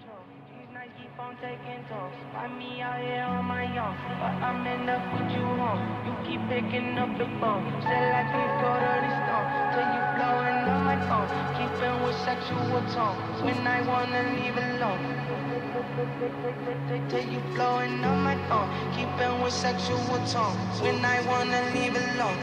control. These nights keep on taking tolls. Find me out here on my own, but I'm end up with you home. You keep picking up the phone. Said like we go to the stone till you blowing on my phone. Keeping with sexual tone when I wanna leave alone. Till you blowing on my phone. Keeping with sexual tone when I wanna leave alone.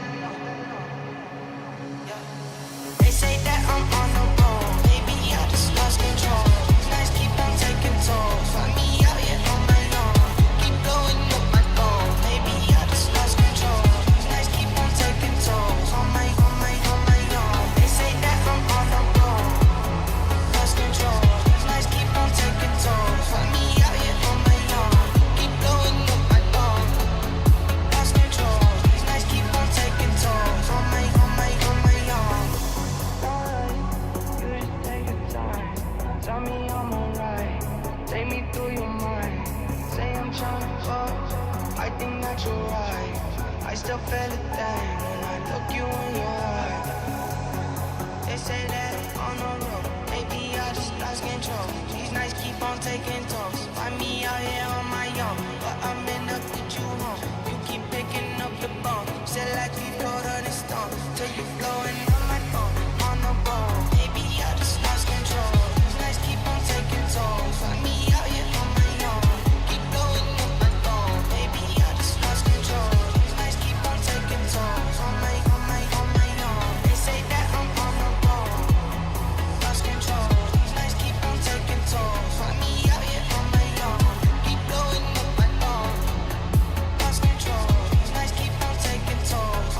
They say that I'm on the road. Maybe I just lost control. These nights keep on taking tolls. Find me out here on my own. Keep blowing up my phone. Maybe I just lost control. These nights keep on taking tolls. On my own. They say that I'm on the road. Lost control. These nights keep on taking tolls. Find me out here on my own. Keep blowing up my phone. Lost control. These nights keep on taking tolls. On my own. Tell me I'm alright, take me through your mind. Say I'm tryna fuck, I think that you're right. I still feel a thing when I look you in your eye. They say that on the road, maybe I just lost control. These nights keep on taking tolls. Find me out here on my own, but I'm in up with you home. You keep picking up the phone, said like we go to the stone till you blowing on my phone, on the road. Maybe I just lost control. Keep on taking tolls. Find me out here on my own. Keep blowing up my phone. Maybe I just lost control. These nights keep on taking tolls. On my own. They say that I'm on the road. Lost control. These nights keep on taking tolls. Find me out here on my own. Keep blowing up my phone. Lost control. These nights keep on taking tolls.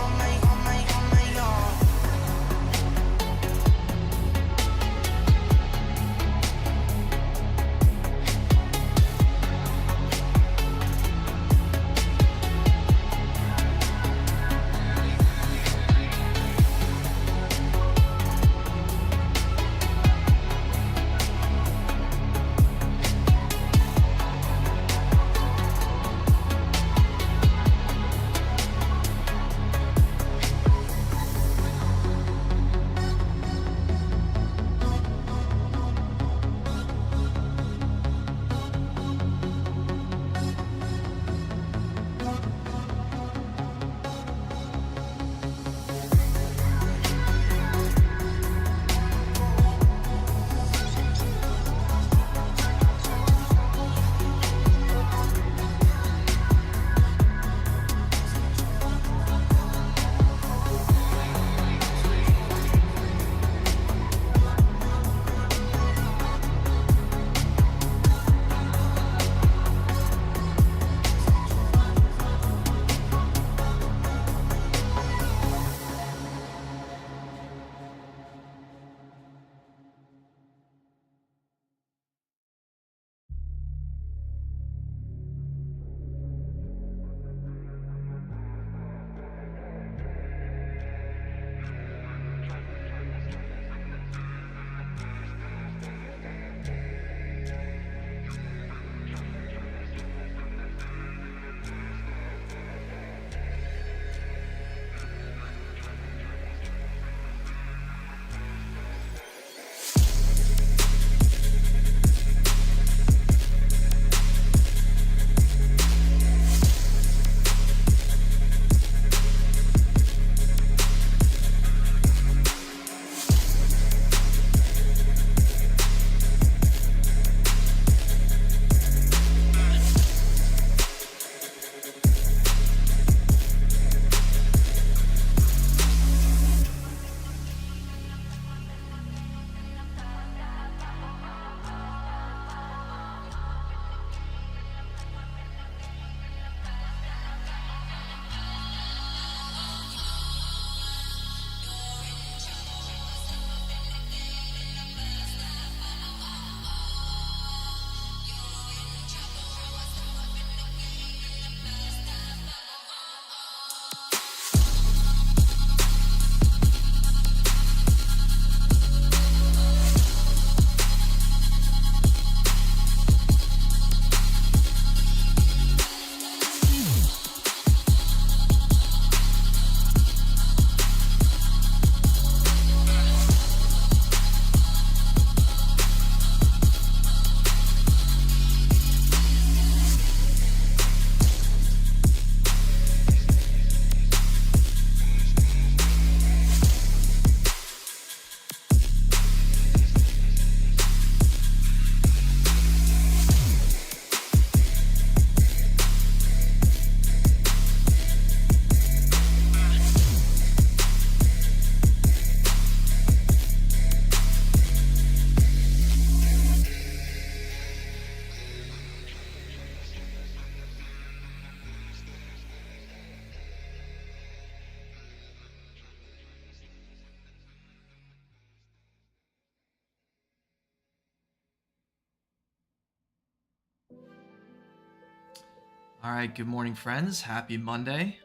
All right, good morning, friends. Happy Monday.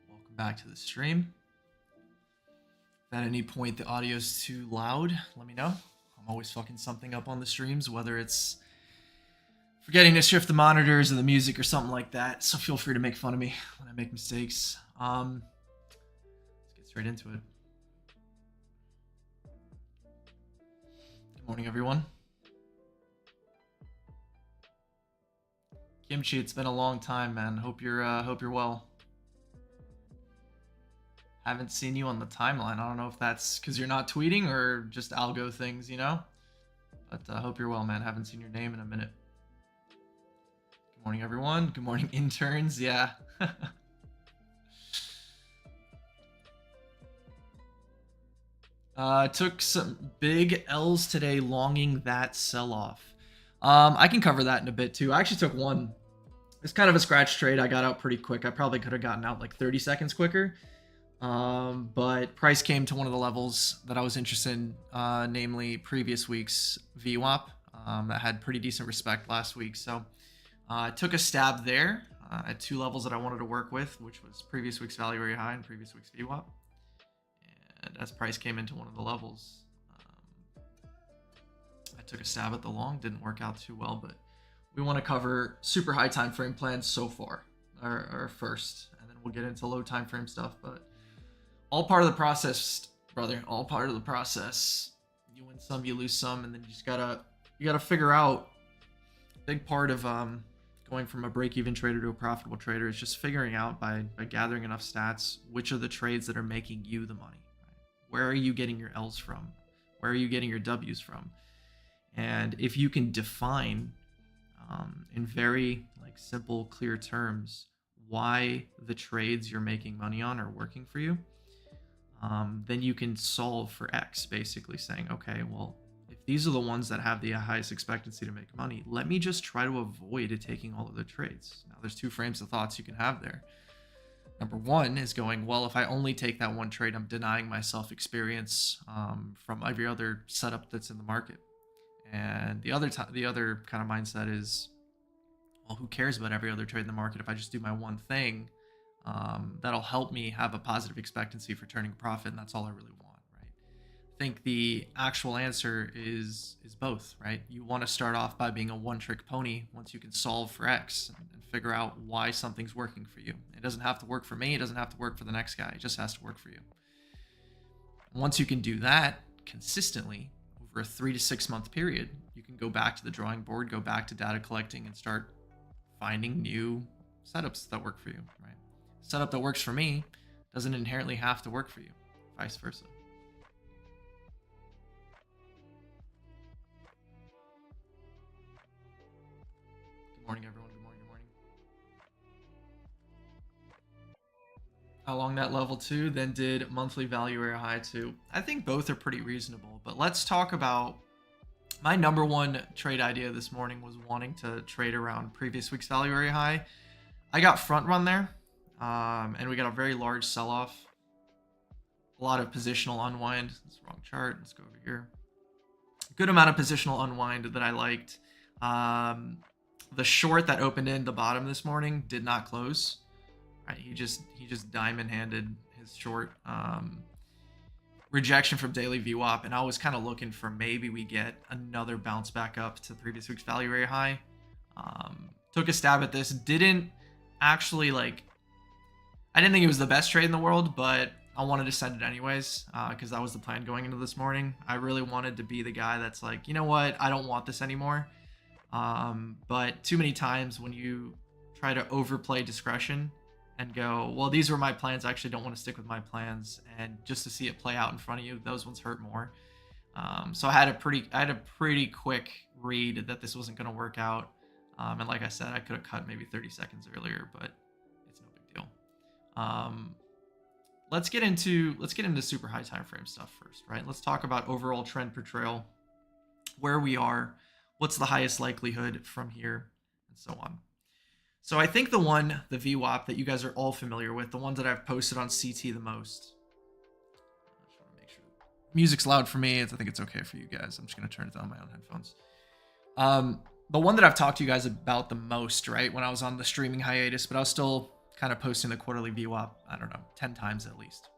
Welcome back to the stream. If at any point the audio's too loud, let me know. I'm always fucking something up on the streams, whether it's forgetting to shift the monitors or the music or something like that. So feel free to make fun of me when I make mistakes. Let's get straight into it. Good morning, everyone. Kimchi, it's been a long time, man. Hope you're well. Haven't seen you on the timeline. I don't know if that's because you're not tweeting or just algo things, you know? But I hope you're well, man. Haven't seen your name in a minute. Good morning, everyone. Good morning, interns. Yeah. Took some big L's today, longing that sell-off. I can cover that in a bit too. I actually took one. It's kind of a scratch trade. I got out pretty quick. I probably could have gotten out like 30 seconds quicker. But price came to one of the levels that I was interested in, namely previous week's VWAP that had pretty decent respect last week. So I took a stab there at two levels that I wanted to work with, which was previous week's value area high and previous week's VWAP. And as price came into one of the levels, I took a stab at the long. Didn't work out too well, but we want to cover super high time frame plans so far, or first, and then we'll get into low time frame stuff. But all part of the process, brother. All part of the process. You win some, you lose some, and then you gotta figure out. A big part of going from a break-even trader to a profitable trader is just figuring out by gathering enough stats which are the trades that are making you the money. Right? Where are you getting your L's from? Where are you getting your W's from? And if you can define in very simple, clear terms why the trades you're making money on are working for you, then you can solve for X, basically saying, okay, well, if these are the ones that have the highest expectancy to make money, let me just try to avoid taking all of the trades. Now, there's two frames of thoughts you can have there. Number one is going, well, if I only take that one trade, I'm denying myself experience from every other setup that's in the market. And the other kind of mindset is, well, who cares about every other trade in the market if I just do my one thing that'll help me have a positive expectancy for turning a profit, and that's all I really want, right? I think the actual answer is both, right? You want to start off by being a one-trick pony once you can solve for X and figure out why something's working for you. It doesn't have to work for me. It doesn't have to work for the next guy. It just has to work for you. Once you can do that consistently, over a 3 to 6 month period, you can go back to the drawing board, go back to data collecting, and start finding new setups that work for you, right? A setup that works for me doesn't inherently have to work for you, vice versa. Good morning, everyone. Good morning. Good morning. Along that level 2, then did monthly value area high 2. I think both are pretty reasonable, but let's talk about my number one trade idea this morning was wanting to trade around previous week's value area high. I got front run there, and we got a very large sell-off. A lot of positional unwind. That's the wrong chart. Let's go over here. Good amount of positional unwind that I liked. The short that opened in the bottom this morning did not close. Right, he just diamond handed his short. Rejection from daily VWAP, and I was kind of looking for maybe we get another bounce back up to previous week's value area high. Took a stab at this. Didn't actually I didn't think it was the best trade in the world, but I wanted to send it anyways because that was the plan going into this morning. I really wanted to be the guy that's like, you know what, I don't want this anymore. But too many times when you try to overplay discretion and go, well, these were my plans, I actually don't want to stick with my plans, and just to see it play out in front of you, those ones hurt more. So I had a pretty quick read that this wasn't going to work out. And like I said, I could have cut maybe 30 seconds earlier, but it's no big deal. Let's get into super high time frame stuff first, right? Let's talk about overall trend portrayal, where we are, what's the highest likelihood from here, and so on. So I think the VWAP that you guys are all familiar with, the ones that I've posted on CT the most. I just want to make sure music's loud for me. I think it's okay for you guys. I'm just going to turn it down on my own headphones. the one that I've talked to you guys about the most, right, when I was on the streaming hiatus, but I was still kind of posting the quarterly VWAP, I don't know, 10 times at least.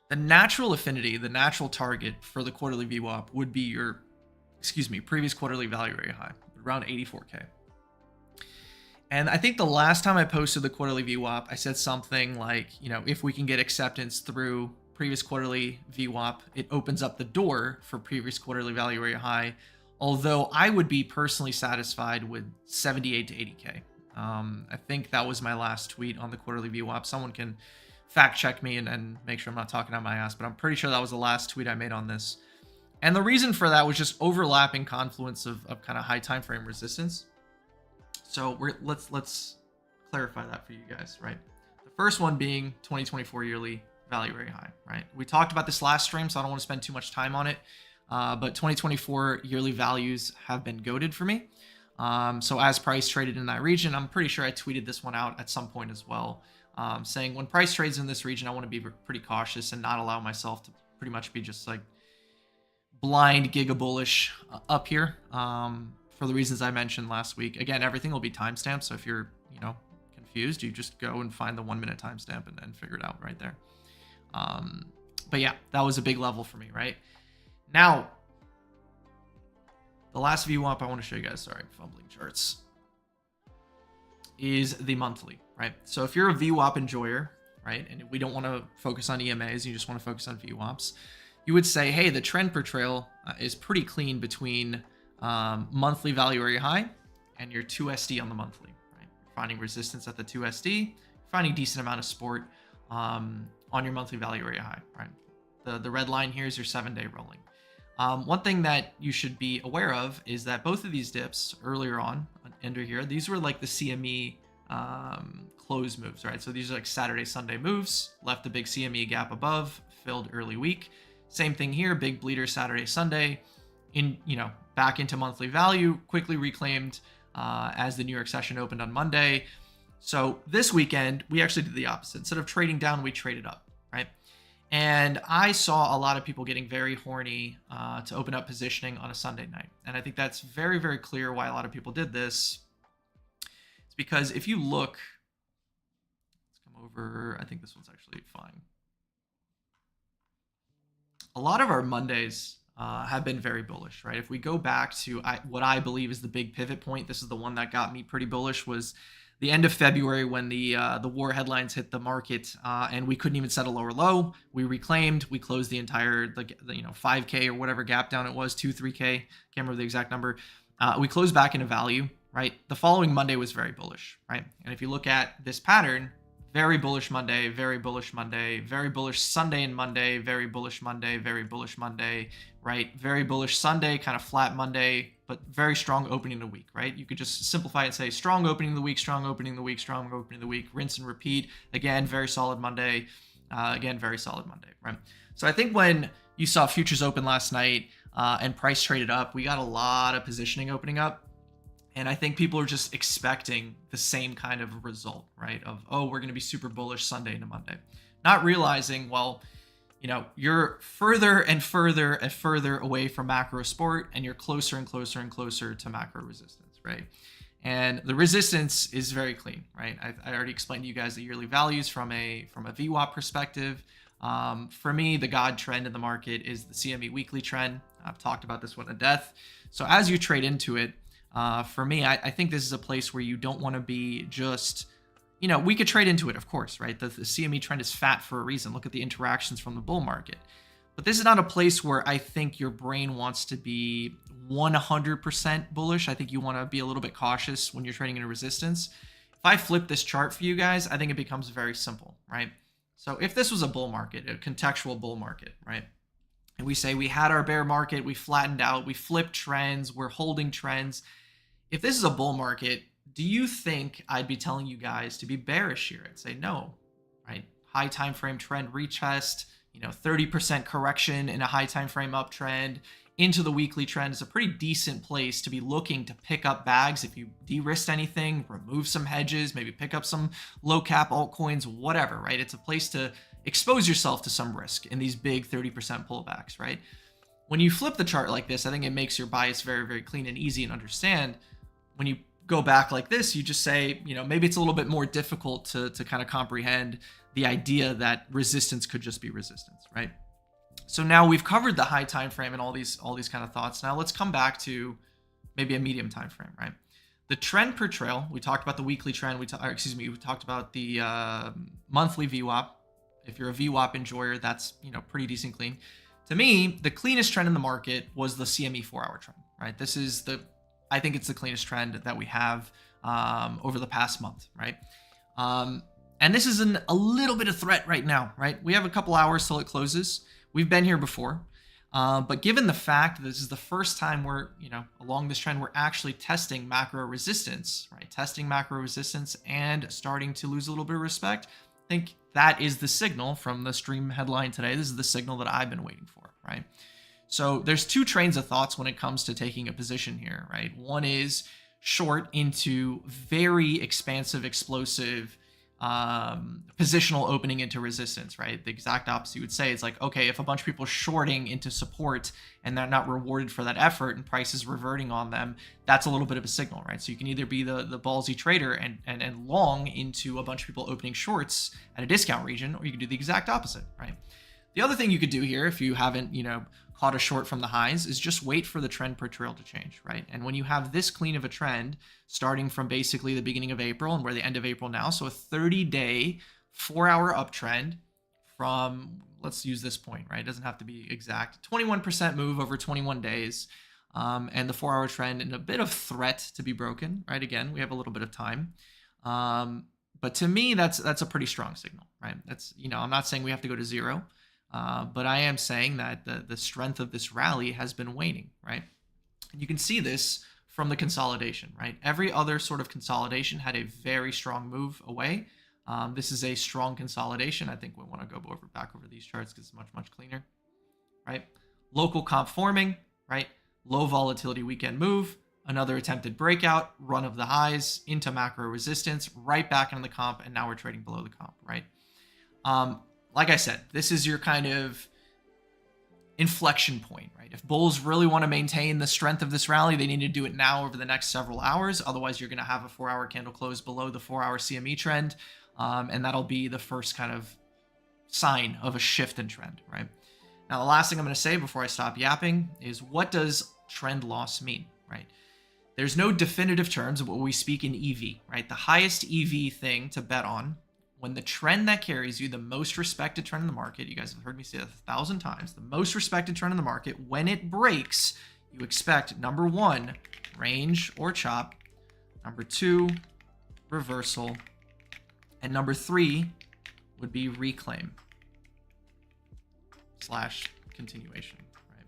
The natural affinity, the natural target for the quarterly VWAP would be your, previous quarterly value area high, around 84K. And I think the last time I posted the quarterly VWAP, I said something like, if we can get acceptance through previous quarterly VWAP, it opens up the door for previous quarterly value area high. Although I would be personally satisfied with 78 to 80K. I think that was my last tweet on the quarterly VWAP. Someone can fact check me and make sure I'm not talking out my ass, but I'm pretty sure that was the last tweet I made on this. And the reason for that was just overlapping confluence of kind of high time frame resistance. So let's clarify that for you guys, right? The first one being 2024 yearly value area high, right? We talked about this last stream, so I don't want to spend too much time on it. But 2024 yearly values have been goated for me. So as price traded in that region, I'm pretty sure I tweeted this one out at some point as well, saying when price trades in this region, I want to be pretty cautious and not allow myself to pretty much be just like blind giga bullish up here for the reasons I mentioned last week. Again, everything will be timestamped. So if you're, confused, you just go and find the 1 minute timestamp and figure it out right there. But yeah, that was a big level for me, right? Now, the last VWAP I want to show you guys, sorry, fumbling charts, is the monthly, right? So if you're a VWAP enjoyer, right, and we don't want to focus on EMAs, you just want to focus on VWAPs, you would say, hey, the trend per trail is pretty clean between monthly value area high and your 2SD on the monthly, right? You're finding resistance at the 2SD, you're finding a decent amount of support on your monthly value area high, right? The red line here is your 7-day rolling. One thing that you should be aware of is that both of these dips earlier on under here, these were like the CME close moves, right? So these are like Saturday, Sunday moves, left a big CME gap above, filled early week. Same thing here, big bleeder Saturday, Sunday, back into monthly value, quickly reclaimed as the New York session opened on Monday. So this weekend, we actually did the opposite. Instead of trading down, we traded up, right? And I saw a lot of people getting very horny to open up positioning on a Sunday night. And I think that's very, very clear why a lot of people did this. It's because if you look, let's come over, I think this one's actually fine. A lot of our Mondays have been very bullish, right? If we go back to what I believe is the big pivot point, this is the one that got me pretty bullish, was the end of February when the war headlines hit the market and we couldn't even set a lower low. We reclaimed, we closed the entire 5K or whatever gap down it was, 2-3K, can't remember the exact number. We closed back into value, right? The following Monday was very bullish, right? And if you look at this pattern, very bullish Monday, very bullish Monday, very bullish Sunday and Monday, very bullish Monday, very bullish Monday, right? Very bullish Sunday, kind of flat Monday, but very strong opening of the week, right? You could just simplify it and say strong opening of the week, strong opening of the week, strong opening of the week, rinse and repeat. Again, very solid Monday. Again, very solid Monday, right? So I think when you saw futures open last night and price traded up, we got a lot of positioning opening up. And I think people are just expecting the same kind of result, right? Of, oh, we're going to be super bullish Sunday into Monday. Not realizing, well, you're further and further and further away from macro sport, and you're closer and closer and closer to macro resistance, right? And the resistance is very clean, right? I already explained to you guys the yearly values from a VWAP perspective. For me, the God trend in the market is the CME weekly trend. I've talked about this one to death. So as you trade into it, for me, I think this is a place where you don't want to be just, we could trade into it, of course, right? The CME trend is fat for a reason. Look at the interactions from the bull market. But this is not a place where I think your brain wants to be 100% bullish. I think you want to be a little bit cautious when you're trading in a resistance. If I flip this chart for you guys, I think it becomes very simple, right? So if this was a bull market, a contextual bull market, right? And we say we had our bear market, we flattened out, we flipped trends, we're holding trends. If this is a bull market, do you think I'd be telling you guys to be bearish here? I'd say no, right? High time frame trend retest, 30% correction in a high time frame uptrend into the weekly trend is a pretty decent place to be looking to pick up bags. If you de-risked anything, remove some hedges, maybe pick up some low cap altcoins, whatever, right? It's a place to expose yourself to some risk in these big 30% pullbacks, right? When you flip the chart like this, I think it makes your bias very, very clean and easy and understand. When you go back like this, you just say, you know, maybe it's a little bit more difficult to kind of comprehend the idea that resistance could just be resistance, right? So now we've covered the high time frame and all these kind of thoughts. Now let's come back to maybe a medium time frame, right? The trend per trail, we talked about the weekly trend, we talked about the monthly VWAP. If you're a VWAP enjoyer, that's, you know, pretty decent clean. To me, the cleanest trend in the market was the CME 4-hour trend, right? This is I think it's the cleanest trend that we have over the past month, right? And this is a little bit of threat right now, right? We have a couple hours till it closes. We've been here before. But given the fact that this is the first time we're, you know, along this trend, we're actually testing macro resistance, right? Testing macro resistance and starting to lose a little bit of respect. I think that is the signal from the stream headline today. This is the signal that I've been waiting for, right? So there's two trains of thoughts when it comes to taking a position here, right? One is short into very expansive, explosive, positional opening into resistance, right? The exact opposite you would say. It's like, okay, if a bunch of people shorting into support and they're not rewarded for that effort and prices reverting on them, that's a little bit of a signal, right? So you can either be the ballsy trader and long into a bunch of people opening shorts at a discount region, or you can do the exact opposite, right? The other thing you could do here, if you haven't, you know, caught a short from the highs, is just wait for the trend per trail to change, right? And when you have this clean of a trend starting from basically the beginning of April and we're the end of April now, so a 30-day 4-hour uptrend from, let's use this point, right? It doesn't have to be exact. 21% move over 21 days, and the 4-hour trend in a bit of threat to be broken, right? Again, we have a little bit of time. But to me, that's a pretty strong signal, right? That's, you know, I'm not saying we have to go to zero. But I am saying that the strength of this rally has been waning, right? And you can see this from the consolidation, right? Every other sort of consolidation had a very strong move away. This is a strong consolidation. I think we want to go back over these charts because it's much, much cleaner, right? Local comp forming, right? Low volatility weekend move, another attempted breakout, run of the highs into macro resistance, right back into the comp, and now we're trading below the comp, right? Like I said, this is your kind of inflection point, right? If bulls really want to maintain the strength of this rally, they need to do it now over the next several hours. Otherwise, you're going to have a 4-hour candle close below the 4-hour CME trend. And that'll be the first kind of sign of a shift in trend, right? Now, the last thing I'm going to say before I stop yapping is, what does trend loss mean, right? There's no definitive terms of what we speak in EV, right? The highest EV thing to bet on, when the trend that carries you, the most respected trend in the market, you guys have heard me say that 1,000 times, the most respected trend in the market, when it breaks, you expect, number one, range or chop, number two, reversal, and number three would be reclaim / continuation, right?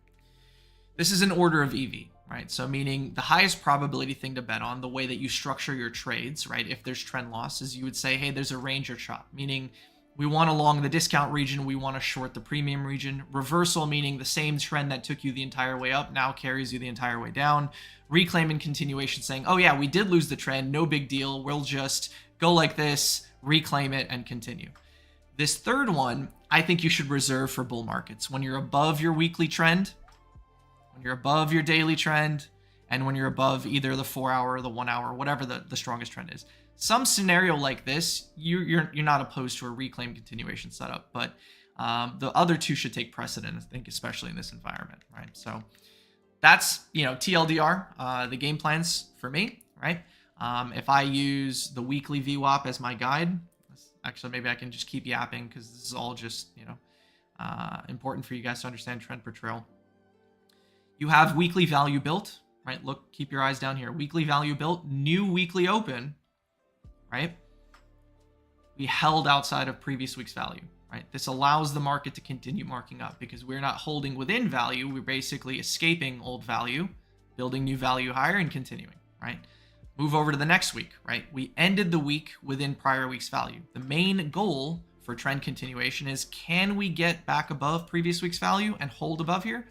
This is an order of EV, right? So meaning the highest probability thing to bet on, the way that you structure your trades, right? If there's trend losses, you would say, hey, there's a range or chop, meaning we want along the discount region, we want to short the premium region. Reversal, meaning the same trend that took you the entire way up now carries you the entire way down. Reclaim and continuation, saying, oh yeah, we did lose the trend, no big deal, we'll just go like this, reclaim it, and continue. This third one, I think you should reserve for bull markets. When you're above your weekly trend, when you're above your daily trend, and when you're above either the 4-hour or the 1-hour, whatever the strongest trend is. Some scenario like this, you're not opposed to a reclaim continuation setup, but the other two should take precedent, I think, especially in this environment, right? So that's, you know, TLDR, the game plans for me, right? If I use the weekly VWAP as my guide, actually maybe I can just keep yapping because this is all just, you know, important for you guys to understand trend per trail. You have weekly value built, right? Look, keep your eyes down here. Weekly value built, new weekly open, right? We held outside of previous week's value, right? This allows the market to continue marking up because we're not holding within value. We're basically escaping old value, building new value higher and continuing, right? Move over to the next week, right? We ended the week within prior week's value. The main goal for trend continuation is, can we get back above previous week's value and hold above here?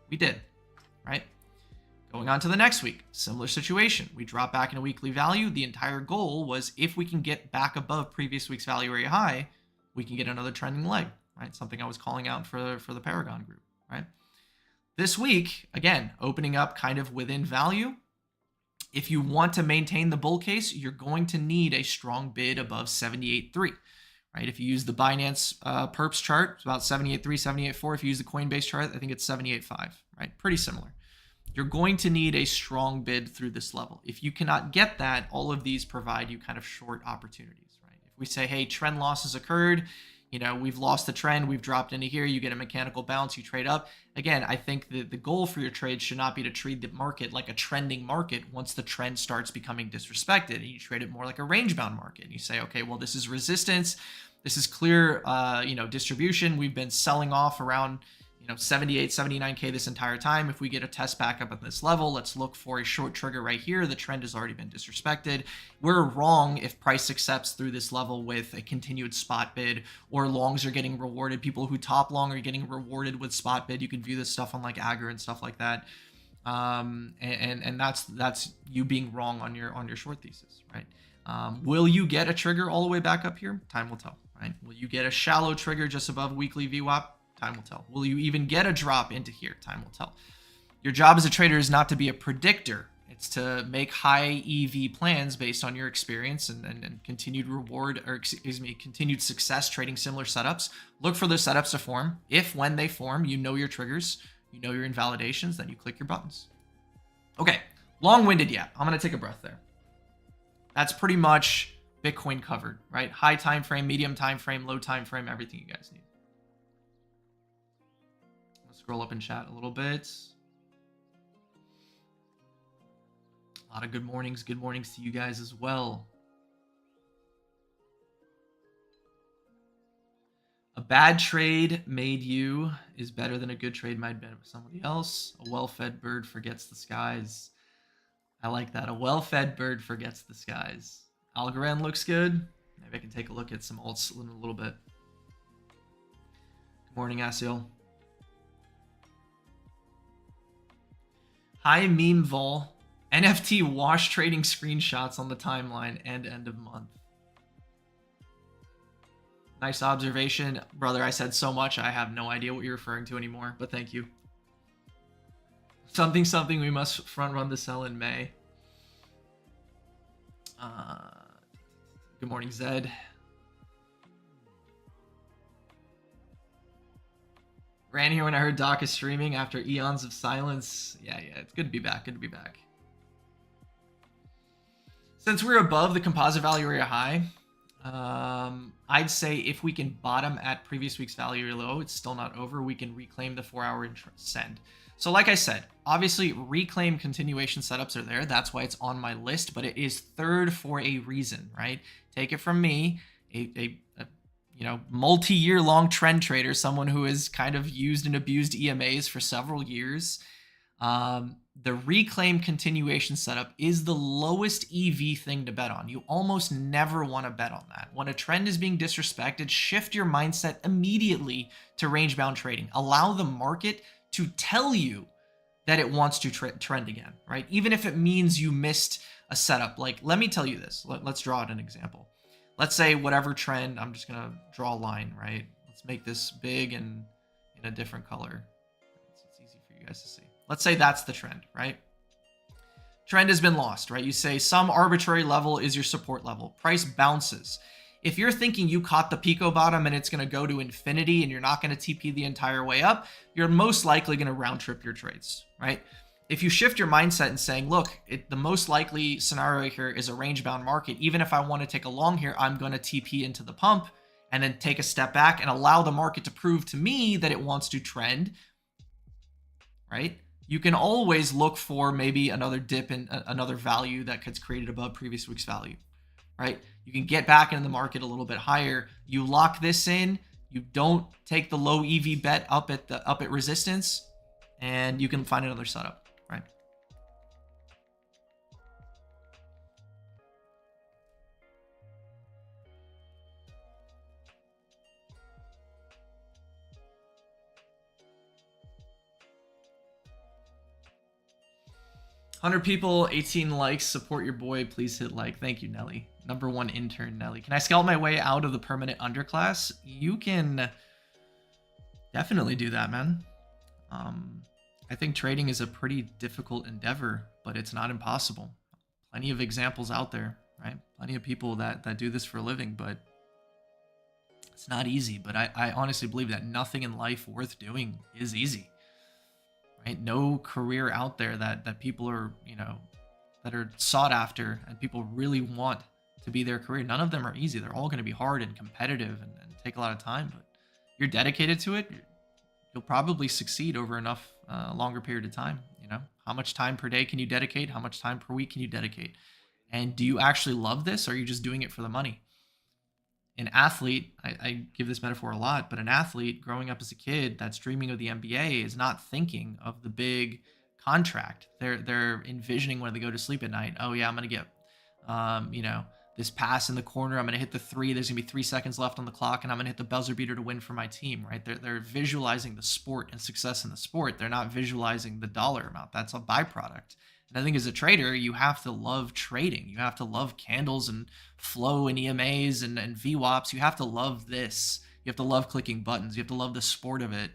We did, right? Going on to the next week, similar situation. We drop back in a weekly value. The entire goal was, if we can get back above previous week's value area high, we can get another trending leg, right? Something I was calling out for the Paragon group, right? This week, again, opening up kind of within value. If you want to maintain the bull case, you're going to need a strong bid above 78.3, right? If you use the Binance perps chart, it's about 78.3, 78.4. If you use the Coinbase chart, I think it's 78.5, right? Pretty similar. You're going to need a strong bid through this level. If you cannot get that, all of these provide you kind of short opportunities, right? If we say, hey, trend loss has occurred, you know, we've lost the trend, we've dropped into here, you get a mechanical bounce, you trade up. Again, I think that the goal for your trade should not be to treat the market like a trending market once the trend starts becoming disrespected. And you trade it more like a range-bound market. And you say, okay, well, this is resistance. This is clear, distribution. We've been selling off around, 78, 79K this entire time. If we get a test back up at this level, let's look for a short trigger right here. The trend has already been disrespected. We're wrong if price accepts through this level with a continued spot bid, or longs are getting rewarded. People who top long are getting rewarded with spot bid. You can view this stuff on like Agger and stuff like that. And that's you being wrong on your short thesis, right? Will you get a trigger all the way back up here? Time will tell, right? Will you get a shallow trigger just above weekly VWAP? Time will tell. Will you even get a drop into here? Time will tell. Your job as a trader is not to be a predictor. It's to make high EV plans based on your experience and continued continued success trading similar setups. Look for those setups to form. If when they form, you know your triggers, you know your invalidations, then you click your buttons. Okay, long-winded yet. I'm going to take a breath there. That's pretty much Bitcoin covered, right? High time frame, medium time frame, low time frame, everything you guys need. Scroll up and chat a little bit. A lot of good mornings. Good mornings to you guys as well. A bad trade made you is better than a good trade might be somebody else. A well-fed bird forgets the skies. I like that. A well-fed bird forgets the skies. Algorand looks good. Maybe I can take a look at some alts in a little bit. Good morning, Asiel. Hi, meme vol. NFT wash trading screenshots on the timeline and end of month. Nice observation. Brother, I said so much, I have no idea what you're referring to anymore, but thank you. Something we must front run to sell in May. Good morning, Zed. Ran here when I heard Doc is streaming after eons of silence. Yeah, it's good to be back. Good to be back. Since we're above the composite value area high, I'd say if we can bottom at previous week's value area low, it's still not over. We can reclaim the 4-hour send. So like I said, obviously reclaim continuation setups are there. That's why it's on my list, but it is third for a reason, right? Take it from me, a multi-year long trend trader, someone who has kind of used and abused EMAs for several years. The reclaim continuation setup is the lowest EV thing to bet on. You almost never want to bet on that. When a trend is being disrespected, shift your mindset immediately to range-bound trading. Allow the market to tell you that it wants to trend again, right? Even if it means you missed a setup. Like, let me tell you this. Let's draw out an example. Let's say whatever trend, I'm just going to draw a line, right? Let's make this big and in a different color. It's easy for you guys to see. Let's say that's the trend, right? Trend has been lost, right? You say some arbitrary level is your support level. Price bounces. If you're thinking you caught the Pico bottom and it's going to go to infinity and you're not going to TP the entire way up, you're most likely going to round trip your trades, right? If you shift your mindset and saying, look, the most likely scenario here is a range-bound market. Even if I want to take a long here, I'm going to TP into the pump and then take a step back and allow the market to prove to me that it wants to trend, right? You can always look for maybe another dip in another value that gets created above previous week's value, right? You can get back into the market a little bit higher. You lock this in. You don't take the low EV bet up at resistance, and you can find another setup. 100 people, 18 likes. Support your boy. Please hit like. Thank you, Nelly. Number one intern, Nelly. Can I scout my way out of the permanent underclass? You can definitely do that, man. I think trading is a pretty difficult endeavor, but it's not impossible. Plenty of examples out there, right? Plenty of people that do this for a living, but it's not easy. But I honestly believe that nothing in life worth doing is easy, right? No career out there that people are, that are sought after and people really want to be their career. None of them are easy. They're all going to be hard and competitive and take a lot of time, but you're dedicated to it, you'll probably succeed over enough longer period of time. How much time per day can you dedicate? How much time per week can you dedicate? And do you actually love this, or are you just doing it for the money? An athlete, I give this metaphor a lot, but an athlete growing up as a kid that's dreaming of the NBA is not thinking of the big contract. They're envisioning when they go to sleep at night. Oh yeah, I'm gonna get, this pass in the corner. I'm gonna hit the three. There's gonna be 3 seconds left on the clock, and I'm gonna hit the buzzer beater to win for my team. Right? They're visualizing the sport and success in the sport. They're not visualizing the dollar amount. That's a byproduct. And I think as a trader, you have to love trading. You have to love candles and flow and EMAs and VWAPs. You have to love this. You have to love clicking buttons. You have to love the sport of it.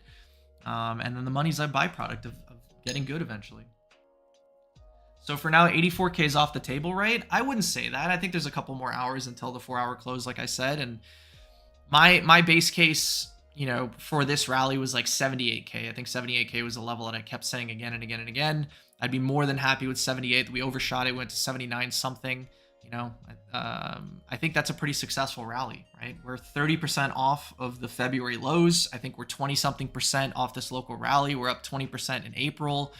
And then the money's a byproduct of getting good eventually. So for now, 84K is off the table, right? I wouldn't say that. I think there's a couple more hours until the 4-hour close, like I said. And my base case, for this rally was like 78K. I think 78K was a level that I kept saying again and again and again. I'd be more than happy with 78. We overshot it, went to 79 something. I think that's a pretty successful rally, right? We're 30% off of the February lows. I think we're 20 something percent off this local rally. We're up 20% in April.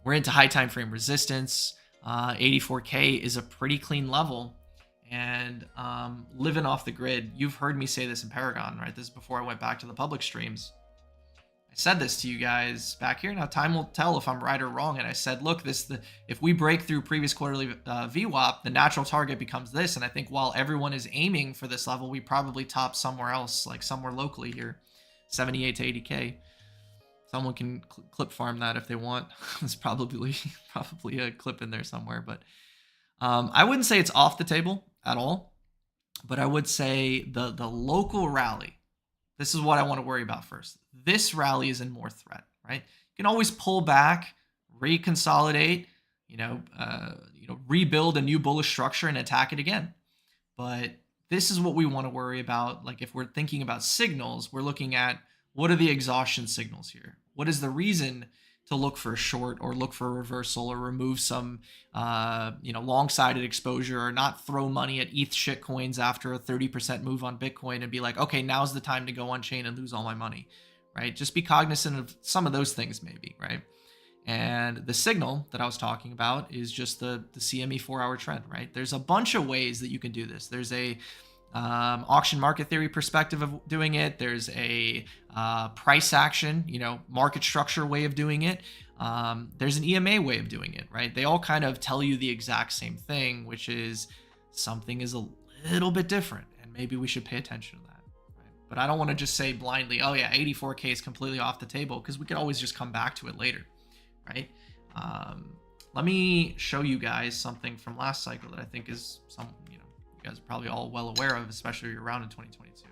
We're into high time frame resistance. 84K is a pretty clean level, and living off the grid. You've heard me say this in Paragon, right? This is before I went back to the public streams. I said this to you guys back here. Now time will tell if I'm right or wrong. And I said, look, if we break through previous quarterly VWAP, the natural target becomes this. And I think while everyone is aiming for this level, we probably top somewhere else, like somewhere locally here, 78 to 80K. Someone can clip farm that if they want. There's probably a clip in there somewhere, but I wouldn't say it's off the table at all. But I would say the local rally. This is what I want to worry about first. This rally is in more threat, right? You can always pull back, reconsolidate, rebuild a new bullish structure and attack it again. But this is what we want to worry about. Like if we're thinking about signals, we're looking at what are the exhaustion signals here? What is the reason to look for a short or look for a reversal or remove some, long-sided exposure, or not throw money at ETH shitcoins after a 30% move on Bitcoin and be like, okay, now's the time to go on chain and lose all my money, right? Just be cognizant of some of those things maybe, right? And the signal that I was talking about is just the CME 4-hour trend, right? There's a bunch of ways that you can do this. There's a auction market theory perspective of doing it. There's a price action, market structure way of doing it. There's an EMA way of doing it, right? They all kind of tell you the exact same thing, which is something is a little bit different, and maybe we should pay attention to that, right? But I don't want to just say blindly, oh yeah, 84K is completely off the table, because we could always just come back to it later, right? Let me show you guys something from last cycle that I think is you guys are probably all well aware of, especially around in 2022,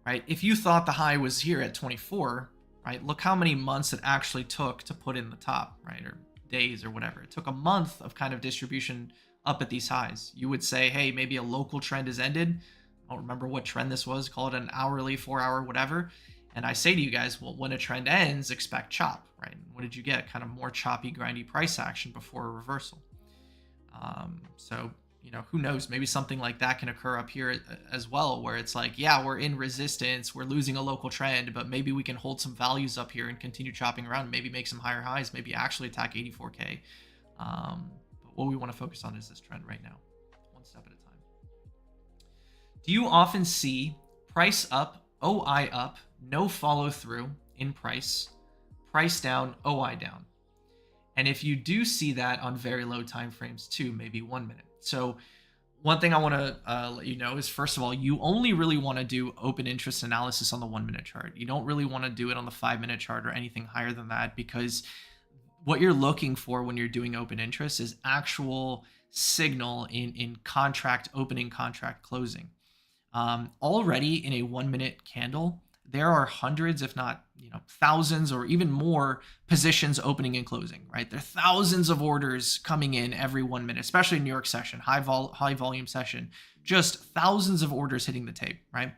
right? If you thought the high was here at 24, right? Look how many months it actually took to put in the top, right? Or days or whatever. It took a month of kind of distribution up at these highs. You would say, hey, maybe a local trend has ended. I don't remember what trend this was. Call it an hourly, 4-hour, whatever. And I say to you guys, well, when a trend ends, expect chop, right? What did you get? Kind of more choppy, grindy price action before a reversal. So, who knows? Maybe something like that can occur up here as well, where it's like, yeah, we're in resistance, we're losing a local trend, but maybe we can hold some values up here and continue chopping around, maybe make some higher highs, maybe actually attack 84K. But what we want to focus on is this trend right now, one step at a time. Do you often see price up, OI up, no follow through in price down, OI down? And if you do see that on very low time frames too, maybe 1 minute. So one thing I want to let you know is, first of all, you only really want to do open interest analysis on the 1 minute chart. You don't really want to do it on the 5 minute chart or anything higher than that, because what you're looking for when you're doing open interest is actual signal in contract opening, contract closing. Already in a 1 minute candle, there are hundreds, if not, thousands or even more positions opening and closing, right? There are thousands of orders coming in every 1 minute, especially New York session, high volume session, just thousands of orders hitting the tape, right?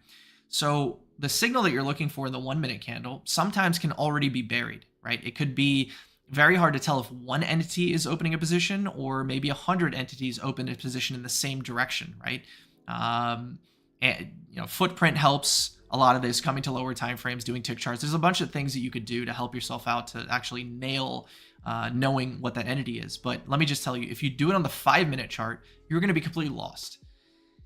So the signal that you're looking for in the 1 minute candle sometimes can already be buried, right? It could be very hard to tell if one entity is opening a position or maybe 100 entities open a position in the same direction, right? And footprint helps a lot of this, coming to lower time frames, doing tick charts. There's a bunch of things that you could do to help yourself out to actually nail knowing what that entity is. But let me just tell you, if you do it on the 5 minute chart, you're going to be completely lost.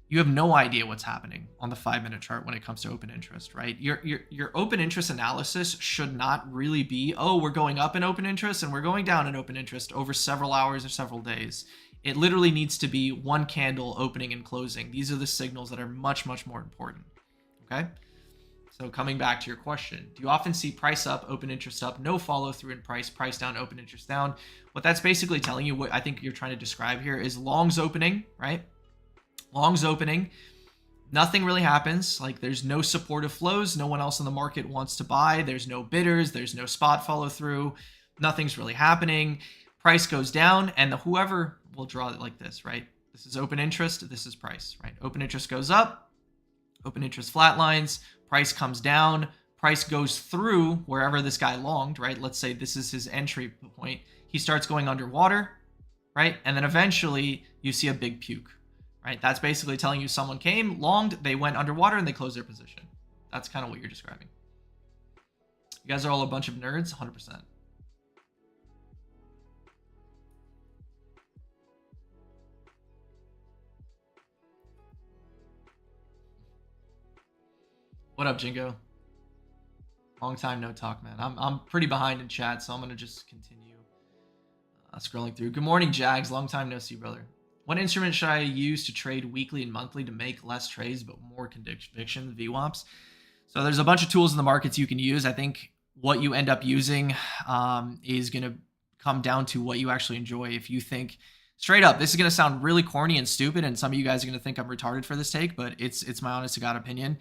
You have no idea what's happening on the 5 minute chart when it comes to open interest, right? Your open interest analysis should not really be, oh, we're going up in open interest and we're going down in open interest over several hours or several days. It literally needs to be one candle opening and closing. These are the signals that are much, much more important, okay? So coming back to your question, do you often see price up, open interest up, no follow through in price, price down, open interest down? What that's basically telling you, what I think you're trying to describe here, is longs opening, right? Longs opening, nothing really happens. Like, there's no supportive flows. No one else in the market wants to buy. There's no bidders. There's no spot follow through. Nothing's really happening. Price goes down, and whoever will draw it like this, right? This is open interest. This is price, right? Open interest goes up. Open interest flatlines. Price comes down. Price goes through wherever this guy longed, right? Let's say this is his entry point. He starts going underwater, right? And then eventually you see a big puke, right? That's basically telling you someone came, longed, they went underwater, and they closed their position. That's kind of what you're describing. You guys are all a bunch of nerds, 100%. What up, Jingo? Long time no talk, man. I'm pretty behind in chat, so I'm going to just continue scrolling through. Good morning, Jags. Long time no see, brother. What instrument should I use to trade weekly and monthly to make less trades but more conviction, VWAPs? So there's a bunch of tools in the markets you can use. I think what you end up using is going to come down to what you actually enjoy. If you think, straight up, this is going to sound really corny and stupid, and some of you guys are going to think I'm retarded for this take, but it's my honest to God opinion.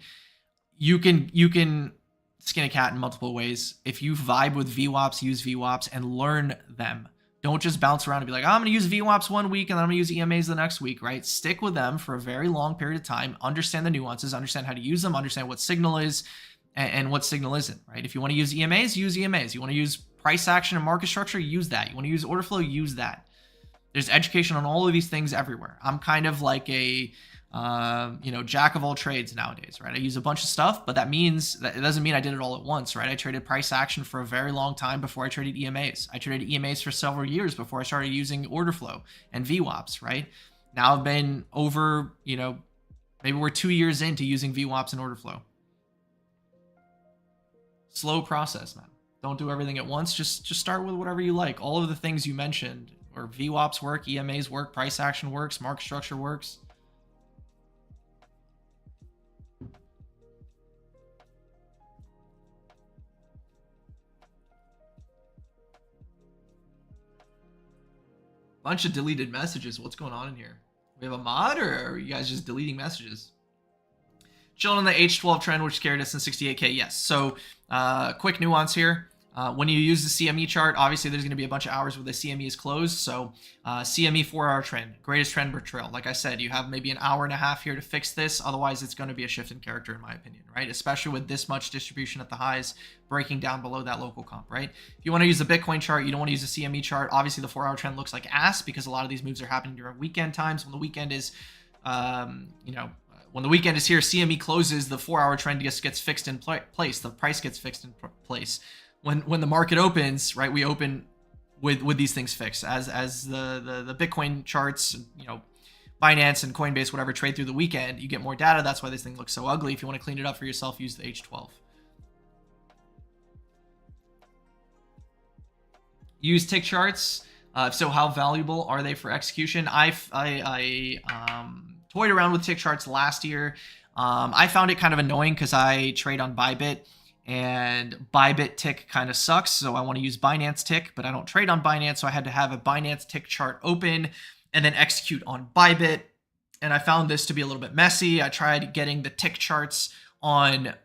You can skin a cat in multiple ways. If you vibe with VWAPs, use VWAPs and learn them. Don't just bounce around and be like, oh, I'm going to use VWAPs 1 week and then I'm going to use EMAs the next week, right? Stick with them for a very long period of time. Understand the nuances, understand how to use them, understand what signal is and what signal isn't, right? If you want to use EMAs, use EMAs. You want to use price action and market structure, use that. You want to use order flow, use that. There's education on all of these things everywhere. I'm kind of like a jack of all trades nowadays, right? I use a bunch of stuff, but it doesn't mean I did it all at once, right? I traded price action for a very long time before I traded EMAs. I traded EMAs for several years before I started using order flow and VWAPs, right? Now I've been over, maybe we're 2 years into using VWAPs and order flow. Slow process, man. Don't do everything at once. Just start with whatever you like. All of the things you mentioned, or VWAPs work, EMAs work, price action works, market structure works. Bunch of deleted messages. What's going on in here? We have a mod, or are you guys just deleting messages? Chilling on the H12 trend, which carried us in 68K. Yes. So quick nuance here. When you use the CME chart, obviously there's going to be a bunch of hours where the CME is closed. So CME 4-hour trend, greatest trend per trail. Like I said, you have maybe an hour and a half here to fix this. Otherwise, it's going to be a shift in character, in my opinion, right? Especially with this much distribution at the highs, breaking down below that local comp, right? If you want to use the Bitcoin chart, you don't want to use the CME chart. Obviously, the 4-hour trend looks like ass because a lot of these moves are happening during weekend times. When the weekend is, when the weekend is here, CME closes, the 4-hour trend just gets fixed in place. The price gets fixed in place. When the market opens, right, we open with these things fixed. As the Bitcoin charts, Binance and Coinbase, whatever, trade through the weekend, you get more data. That's why this thing looks so ugly. If you want to clean it up for yourself, use the H12. Use tick charts. So how valuable are they for execution? I toyed around with tick charts last year. I found it kind of annoying because I trade on Bybit. And Bybit tick kind of sucks, so I want to use Binance tick, but I don't trade on Binance, so I had to have a Binance tick chart open and then execute on Bybit. And I found this to be a little bit messy. I tried getting the tick charts on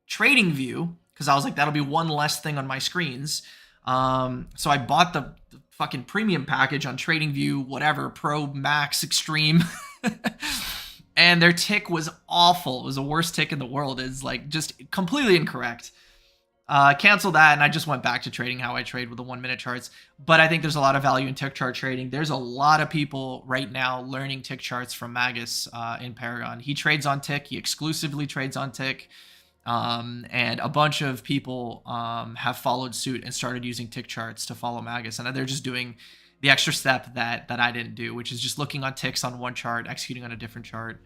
TradingView because I was like, that'll be one less thing on my screens. So I bought the fucking premium package on TradingView, whatever, Pro, Max, Extreme. And their tick was awful. It was the worst tick in the world. It's like just completely incorrect. Canceled that, and I just went back to trading how I trade with the 1 minute charts. But I think there's a lot of value in tick chart trading. There's a lot of people right now learning tick charts from Magus in Paragon. He trades on tick. He exclusively trades on tick. And a bunch of people have followed suit and started using tick charts to follow Magus. And they're just doing the extra step that I didn't do, which is just looking on ticks on one chart, executing on a different chart.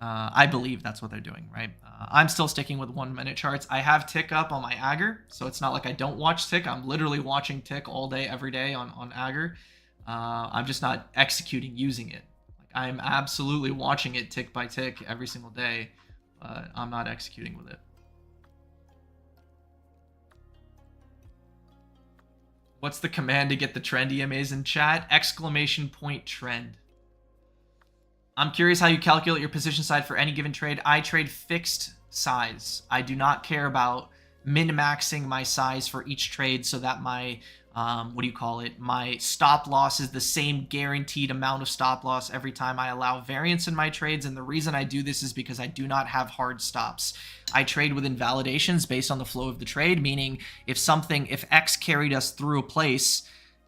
I believe that's what they're doing, right? I'm still sticking with 1 minute charts. I have tick up on my Agger, so it's not like I don't watch tick. I'm literally watching tick all day, every day on Agger. I'm just not executing using it. Like, I'm absolutely watching it tick by tick every single day, but I'm not executing with it. What's the command to get the trend EMAs in chat? !trend. I'm curious how you calculate your position size for any given trade. I trade fixed size. I do not care about min-maxing my size for each trade so that my, my stop loss is the same guaranteed amount of stop loss every time I allow variance in my trades. And the reason I do this is because I do not have hard stops. I trade with invalidations based on the flow of the trade, meaning if X carried us through a place,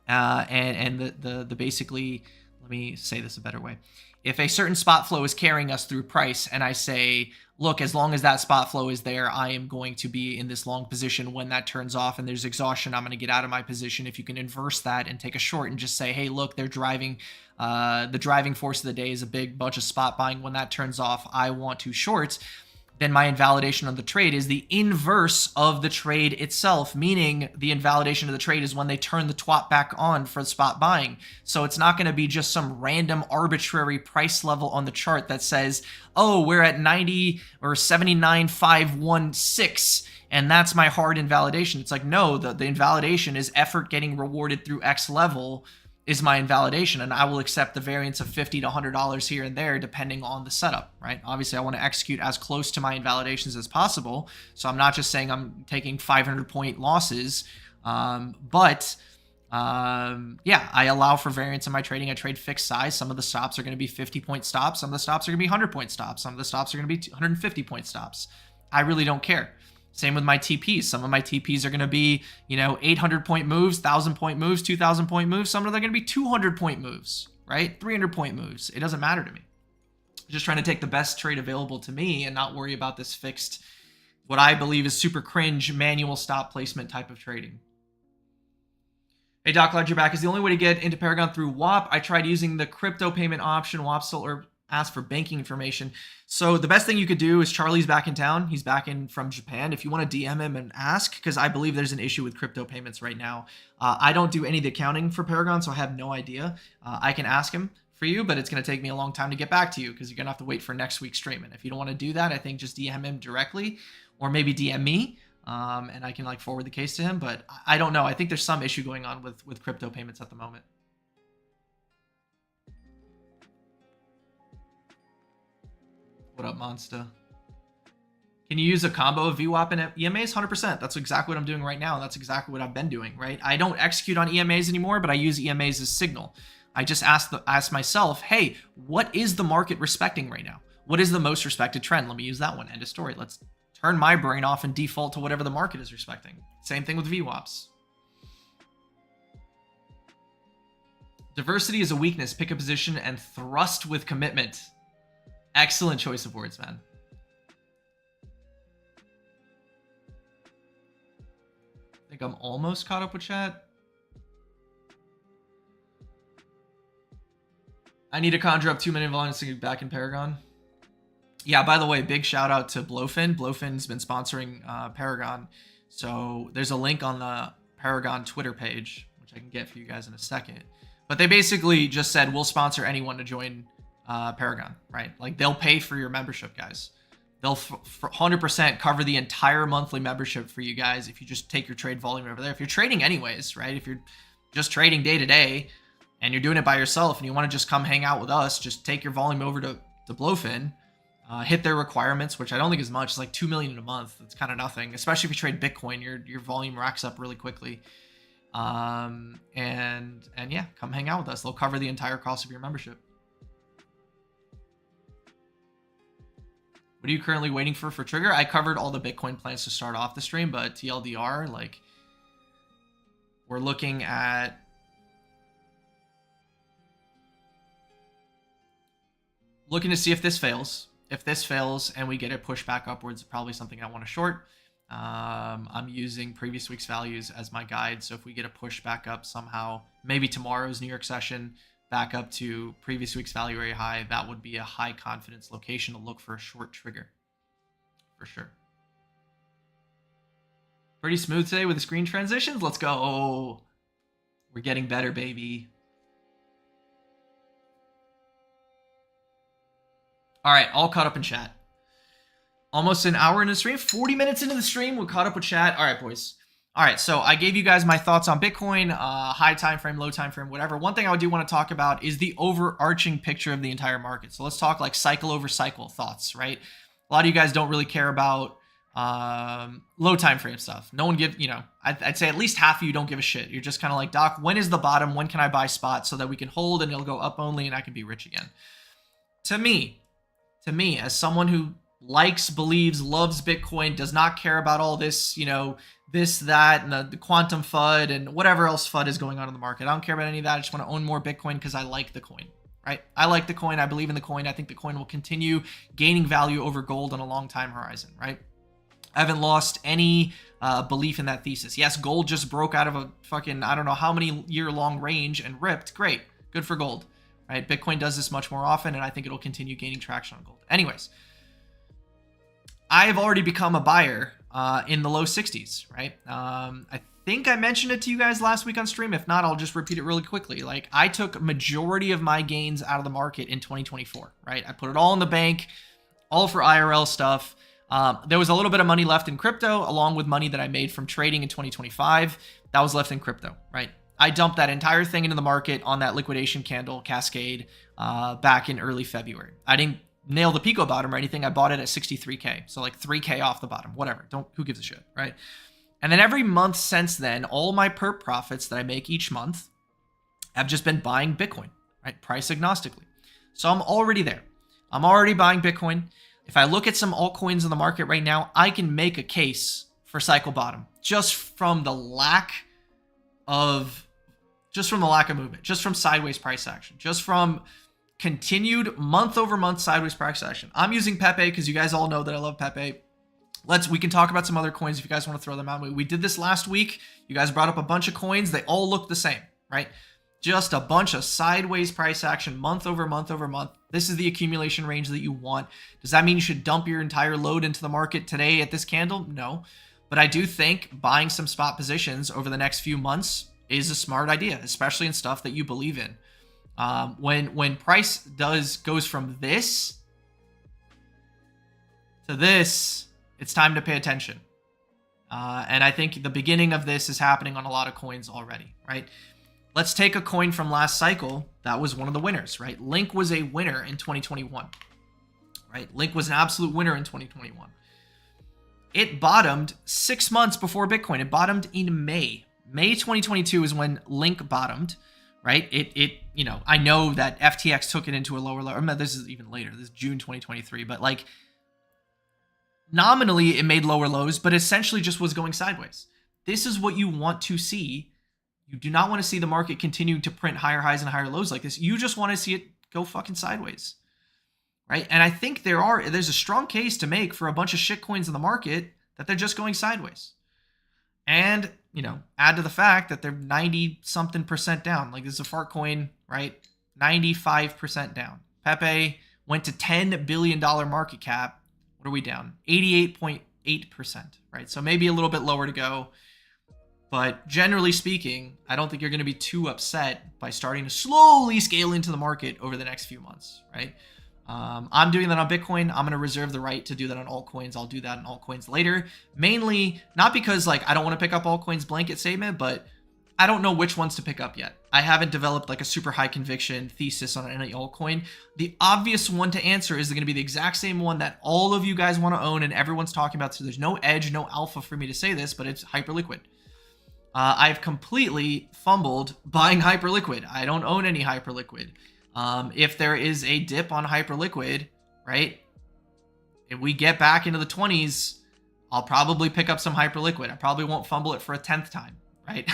and the basically, let me say this a better way. If a certain spot flow is carrying us through price and I say, look, as long as that spot flow is there, I am going to be in this long position. When that turns off and there's exhaustion, I'm going to get out of my position. If you can inverse that and take a short and just say, hey, look, they're driving, the driving force of the day is a big bunch of spot buying. When that turns off, I want to short. Then my invalidation of the trade is the inverse of the trade itself, meaning the invalidation of the trade is when they turn the twat back on for spot buying. So it's not going to be just some random arbitrary price level on the chart that says, oh, we're at 90 or 79,516, and that's my hard invalidation. It's like, no, the invalidation is effort getting rewarded through X level is my invalidation, and I will accept the variance of $50 to $100 here and there depending on the setup, right? Obviously, I want to execute as close to my invalidations as possible, so I'm not just saying I'm taking 500-point losses, yeah, I allow for variance in my trading. I trade fixed size. Some of the stops are going to be 50-point stops. Some of the stops are going to be 100-point stops. Some of the stops are going to be 150-point stops. I really don't care. Same with my TPs. Some of my TPs are going to be, 800-point moves, 1,000-point moves, 2,000-point moves. Some of them are going to be 200-point moves, right? 300-point moves. It doesn't matter to me. I'm just trying to take the best trade available to me and not worry about this fixed, what I believe is super cringe manual stop placement type of trading. Hey, Doc Ledger back. Is the only way to get into Paragon through WAP? I tried using the crypto payment option. WAP still ask for banking information. So the best thing you could do is Charlie's back in town. He's back in from Japan. If you want to DM him and ask, because I believe there's an issue with crypto payments right now. I don't do any of the accounting for Paragon, so I have no idea. I can ask him for you, but it's going to take me a long time to get back to you because you're going to have to wait for next week's stream. And if you don't want to do that, I think just DM him directly or maybe DM me. And I can forward the case to him, but I don't know. I think there's some issue going on with crypto payments at the moment. What up, Monster? Can you use a combo of VWAP and EMAs? 100%. That's exactly what I'm doing right now, and that's exactly what I've been doing, right? I don't execute on EMAs anymore, but I use EMAs as signal. I just ask myself, hey, what is the market respecting right now? What is the most respected trend? Let me use that one. End of story. Let's turn my brain off and default to whatever the market is respecting. Same thing with VWAPs. Diversity is a weakness. Pick a position and thrust with commitment. Excellent choice of words, man. I think I'm almost caught up with chat. I need to conjure up 2 million volumes to get back in Paragon. Yeah, by the way, big shout out to Blofin. Blofin's been sponsoring Paragon. So there's a link on the Paragon Twitter page, which I can get for you guys in a second. But they basically just said, we'll sponsor anyone to join Paragon, right? They'll pay for your membership, guys. They'll 100% cover the entire monthly membership for you guys if you just take your trade volume over there. If you're trading anyways, right? If you're just trading day to day and you're doing it by yourself and you want to just come hang out with us, just take your volume over to Blofin. hit their requirements, which I don't think is much. It's like 2 million in a month. It's kind of nothing, especially if you trade Bitcoin. Your volume racks up really quickly. And yeah, come hang out with us. They'll cover the entire cost of your membership. What are you currently waiting for trigger? I covered all the Bitcoin plans to start off the stream, but TLDR, like, we're looking to see if this fails. If this fails and we get it pushed back upwards, probably something I want to short. I'm using previous week's values as my guide. So if we get a push back up somehow, maybe tomorrow's New York session, back up to previous week's value area high, that would be a high confidence location to look for a short trigger for sure. Pretty smooth today with the screen transitions. Let's go. Oh, we're getting better, baby. All right, all caught up in chat. Almost an hour into the stream, 40 minutes into the stream, we're caught up with chat. All right, boys. All right, so I gave you guys my thoughts on Bitcoin, high time frame, low time frame, whatever. One thing I do want to talk about is the overarching picture of the entire market. So let's talk like cycle over cycle thoughts, right? A lot of you guys don't really care about low time frame stuff. No one gives, I'd say at least half of you don't give a shit. You're just kind of like, Doc, when is the bottom? When can I buy spots so that we can hold and it'll go up only and I can be rich again? To me, as someone who likes, believes, loves Bitcoin, does not care about all this, this, that, and the quantum FUD and whatever else FUD is going on in the market. I don't care about any of that. I just want to own more Bitcoin because I like the coin, right? I like the coin. I believe in the coin. I think the coin will continue gaining value over gold on a long time horizon, right? I haven't lost any belief in that thesis. Yes, gold just broke out of a fucking, I don't know how many year-long range and ripped. Great. Good for gold, right? Bitcoin does this much more often, and I think it'll continue gaining traction on gold. Anyways, I've already become a buyer in the low 60s, right? I think I mentioned it to you guys last week on stream. If not, I'll just repeat it really quickly. Like, I took majority of my gains out of the market in 2024, right? I put it all in the bank, all for IRL stuff. There was a little bit of money left in crypto, along with money that I made from trading in 2025. That was left in crypto, right? I dumped that entire thing into the market on that liquidation candle cascade back in early February. I didn't nail the Pico bottom or anything. I bought it at 63K. So like 3K off the bottom, whatever. Who gives a shit, right? And then every month since then, all my perp profits that I make each month have just been buying Bitcoin, right? Price agnostically. So I'm already there. I'm already buying Bitcoin. If I look at some altcoins in the market right now, I can make a case for cycle bottom just from the lack of movement, just from sideways price action, just from continued month-over-month sideways price action. I'm using PEPE because you guys all know that I love PEPE. We can talk about some other coins if you guys want to throw them out. We did this last week. You guys brought up a bunch of coins. They all look the same, right? Just a bunch of sideways price action month over month over month. This is the accumulation range that you want. Does that mean you should dump your entire load into the market today at this candle? No. But I do think buying some spot positions over the next few months is a smart idea, especially in stuff that you believe in. When price goes from this to this, it's time to pay attention. And I think the beginning of this is happening on a lot of coins already, right? Let's take a coin from last cycle. That was one of the winners, right? Link was a winner in 2021, right? Link was an absolute winner in 2021. It bottomed 6 months before Bitcoin. It bottomed in May. May 2022 is when Link bottomed, right? I know that FTX took it into a lower level. This is even later. This is June 2023. But like, nominally, it made lower lows, but essentially just was going sideways. This is what you want to see. You do not want to see the market continue to print higher highs and higher lows like this. You just want to see it go fucking sideways, right? And I think there's a strong case to make for a bunch of shit coins in the market that they're just going sideways. And, add to the fact that they're 90-something% down. Like, this is a fart coin, right? 95% down. PEPE went to $10 billion market cap. What are we down? 88.8%, right? So maybe a little bit lower to go. But generally speaking, I don't think you're going to be too upset by starting to slowly scale into the market over the next few months, right? I'm doing that on Bitcoin. I'm going to reserve the right to do that on altcoins. I'll do that on altcoins later. Mainly, not because I don't want to pick up altcoins blanket statement, but I don't know which ones to pick up yet. I haven't developed like a super high conviction thesis on any altcoin. The obvious one to answer is going to be the exact same one that all of you guys want to own and everyone's talking about. So there's no edge, no alpha for me to say this, but it's Hyperliquid. I've completely fumbled buying Hyperliquid. I don't own any Hyperliquid. If there is a dip on Hyperliquid, right? If we get back into the 20s, I'll probably pick up some Hyperliquid. I probably won't fumble it for a 10th time, right?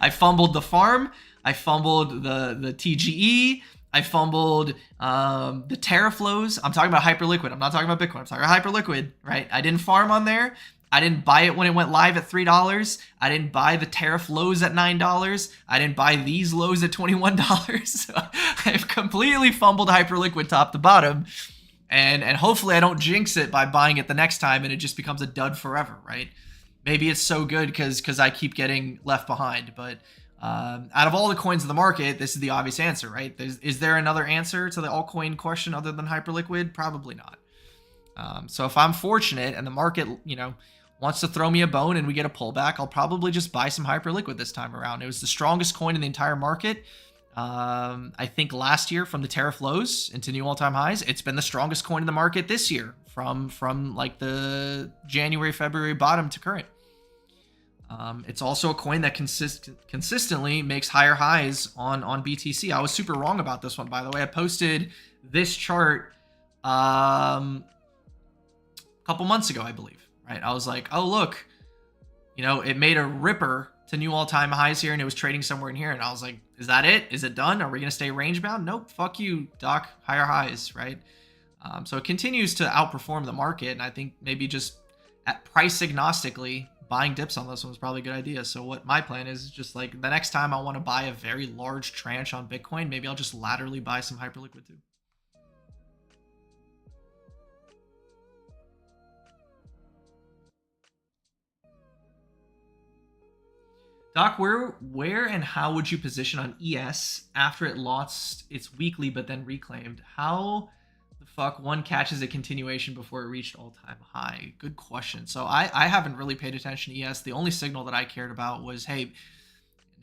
I fumbled the farm. I fumbled the TGE. I fumbled the Teraflows. I'm talking about Hyperliquid. I'm not talking about Bitcoin. I'm talking about Hyperliquid, right? I didn't farm on there. I didn't buy it when it went live at $3. I didn't buy the tariff lows at $9. I didn't buy these lows at $21. So I've completely fumbled Hyperliquid top to bottom. And hopefully I don't jinx it by buying it the next time and it just becomes a dud forever, right? Maybe it's so good because I keep getting left behind. But out of all the coins in the market, this is the obvious answer, right? Is there another answer to the altcoin question other than Hyperliquid? Probably not. So if I'm fortunate and the market, wants to throw me a bone and we get a pullback, I'll probably just buy some Hyperliquid this time around. It was the strongest coin in the entire market. I think last year from the tariff lows into new all-time highs. It's been the strongest coin in the market this year from like the January, February bottom to current. It's also a coin that consistently makes higher highs on BTC. I was super wrong about this one, by the way. I posted this chart a couple months ago, I believe. Right? I was like, oh, look, it made a ripper to new all-time highs here and it was trading somewhere in here. And I was like, is that it? Is it done? Are we going to stay range bound? Nope. Fuck you, Doc. Higher highs, right? So it continues to outperform the market. And I think maybe just at price agnostically, buying dips on this one was probably a good idea. So what my plan is just like the next time I want to buy a very large tranche on Bitcoin, maybe I'll just laterally buy some Hyperliquid too. Doc, where and how would you position on ES after it lost its weekly but then reclaimed? How the fuck one catches a continuation before it reached all-time high? Good question. So I haven't really paid attention to ES. The only signal that I cared about was, hey,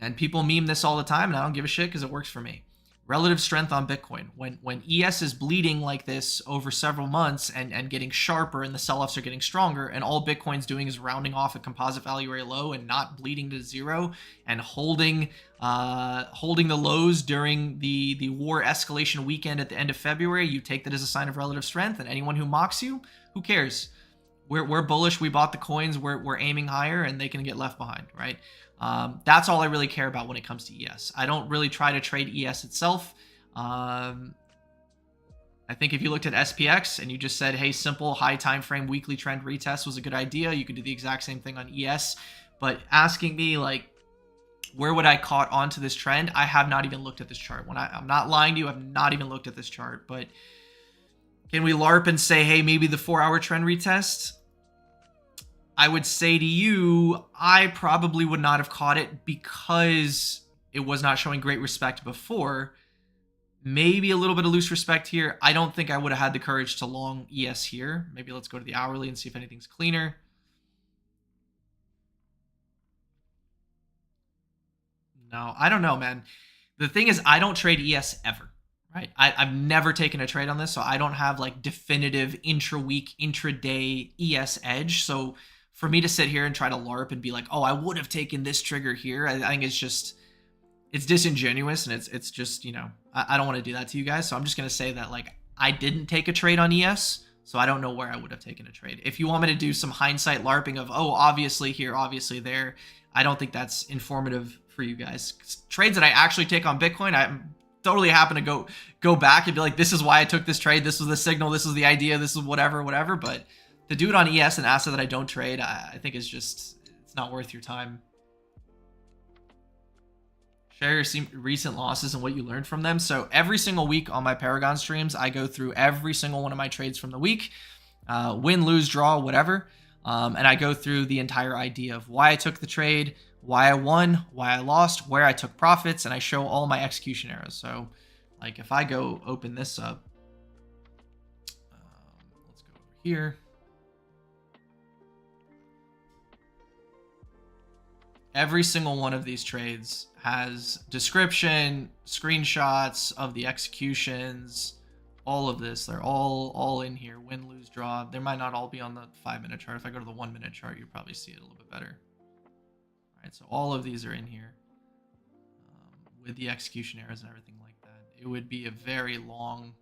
and people meme this all the time, and I don't give a shit because it works for me. Relative strength on Bitcoin. When ES is bleeding like this over several months and getting sharper and the sell-offs are getting stronger and all Bitcoin's doing is rounding off a composite value area low and not bleeding to zero and holding the lows during the war escalation weekend at the end of February, you take that as a sign of relative strength. And anyone who mocks you, who cares? We're bullish. We bought the coins. We're aiming higher and they can get left behind, right? That's all I really care about when it comes to ES. I don't really try to trade ES itself. I think if you looked at SPX and you just said, hey, simple high time frame weekly trend retest was a good idea, you could do the exact same thing on ES. But asking me like, where would I caught onto this trend? I have not even looked at this chart. I'm not lying to you, I've not even looked at this chart. But can we LARP and say, hey, maybe the 4-hour trend retest? I would say to you, I probably would not have caught it because it was not showing great respect before. Maybe a little bit of loose respect here. I don't think I would have had the courage to long ES here. Maybe let's go to the hourly and see if anything's cleaner. No, I don't know, man. The thing is, I don't trade ES ever, right? I've never taken a trade on this, so I don't have like definitive intra-week, intra-day ES edge. So for me to sit here and try to LARP and be like, oh, I would have taken this trigger here, I think it's disingenuous and it's just, I don't want to do that to you guys. So I'm just going to say that like I didn't take a trade on ES, so I don't know where I would have taken a trade. If you want me to do some hindsight LARPing of, oh, obviously here, obviously there, I don't think that's informative for you guys. Trades that I actually take on Bitcoin, I'm totally happen to go back and be like, this is why I took this trade. This was the signal. This was the idea. This is whatever. But to do it on ES, an asset that I don't trade, I think is just, it's not worth your time. Share your recent losses and what you learned from them. So every single week on my Paragon streams, I go through every single one of my trades from the week, win, lose, draw, whatever. And I go through the entire idea of why I took the trade, why I won, why I lost, where I took profits, and I show all my execution errors. So like if I go open this up, let's go over here. Every single one of these trades has description, screenshots of the executions, all of this. They're all in here. Win, lose, draw. They might not all be on the 5-minute chart. If I go to the 1-minute chart, you'll probably see it a little bit better. All right, so all of these are in here with the execution errors and everything like that. It would be a very long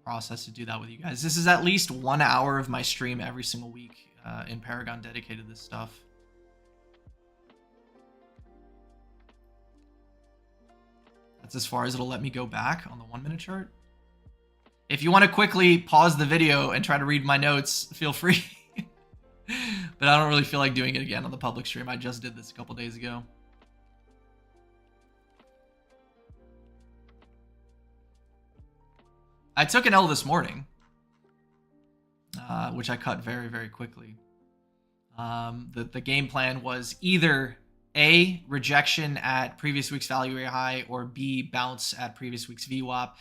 process to do that with you guys. This is at least 1 hour of my stream every single week in Paragon dedicated to this stuff. That's as far as it'll let me go back on the 1-minute chart. If you want to quickly pause the video and try to read my notes, feel free. But I don't really feel like doing it again on the public stream. I just did this a couple days ago. I took an L this morning, which I cut very, very quickly. The game plan was either A, rejection at previous week's value area high, or B, bounce at previous week's VWAP.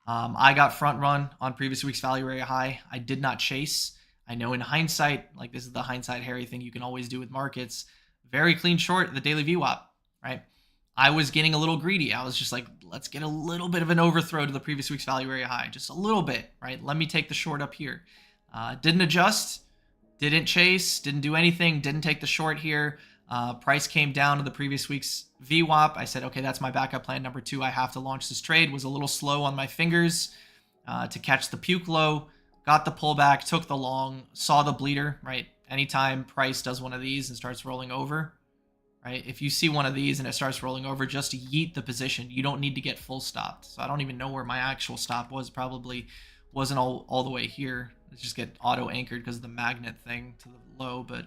I got front run on previous week's value area high. I did not chase. I know in hindsight, like this is the hindsight Harry thing you can always do with markets. Very clean short the daily VWAP, right? I was getting a little greedy. I was just like, let's get a little bit of an overthrow to the previous week's value area high. Just a little bit, right? Let me take the short up here. Didn't adjust, didn't chase, didn't do anything, didn't take the short here. Price came down to the previous week's VWAP. I said, okay, that's my backup plan number 2. I have to launch this trade. Was a little slow on my fingers to catch the puke low. Got the pullback, took the long, saw the bleeder, right? Anytime price does one of these and starts rolling over, right? If you see one of these and it starts rolling over, just yeet the position. You don't need to get full stopped. So I don't even know where my actual stop was. Probably wasn't all the way here. Let's just get auto anchored because of the magnet thing to the low, but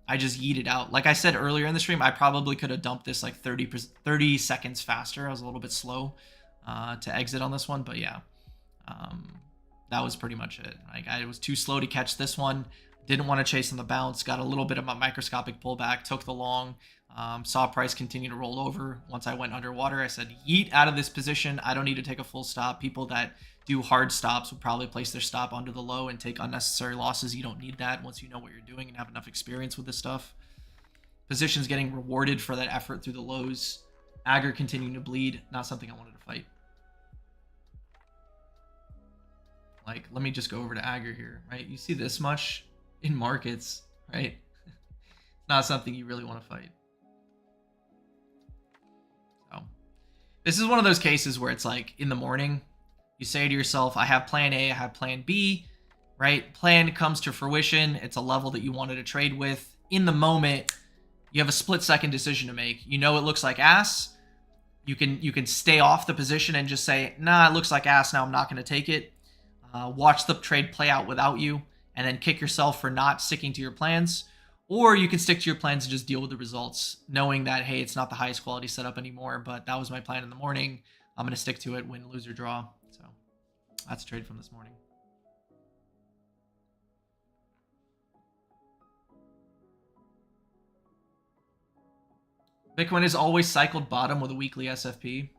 I just yeeted out. Like I said earlier in the stream, I probably could have dumped this like 30 seconds faster. I was a little bit slow to exit on this one, but yeah, that was pretty much it. Like I was too slow to catch this one. Didn't want to chase on the bounce. Got a little bit of a microscopic pullback. Took the long. Saw price continue to roll over. Once I went underwater, I said, yeet out of this position. I don't need to take a full stop. People that do hard stops would probably place their stop under the low and take unnecessary losses. You don't need that once you know what you're doing and have enough experience with this stuff. Positions getting rewarded for that effort through the lows. Aggr continuing to bleed. Not something I wanted to fight. Like, let me just go over to Aggr here, right? You see this much in markets, right? Not something you really want to fight. So this is one of those cases where it's like in the morning, you say to yourself, I have plan A, I have plan B, right? Plan comes to fruition. It's a level that you wanted to trade with. In the moment, you have a split-second decision to make. You know it looks like ass. You can stay off the position and just say, nah, it looks like ass now, I'm not going to take it. Watch the trade play out without you and then kick yourself for not sticking to your plans. Or you can stick to your plans and just deal with the results, knowing that, hey, it's not the highest quality setup anymore, but that was my plan in the morning. I'm going to stick to it, win, lose, or draw. So that's a trade from this morning. Bitcoin has always cycled bottom with a weekly SFP.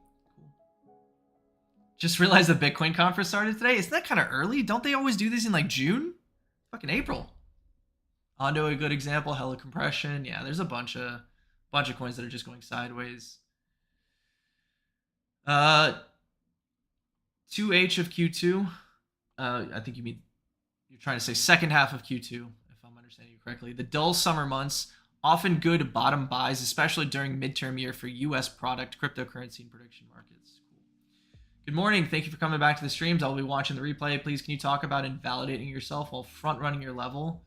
Just realized the Bitcoin conference started today. Isn't that kind of early? Don't they always do these in like June? Fucking April. Ondo, a good example. Hella compression. Yeah, there's a bunch of coins that are just going sideways. 2H of Q2. I think you're trying to say second half of Q2, if I'm understanding you correctly. The dull summer months, often good bottom buys, especially during midterm year for US product, cryptocurrency, and prediction markets. Good morning. Thank you for coming back to the streams. I'll be watching the replay. Please, can you talk about invalidating yourself while front-running your level?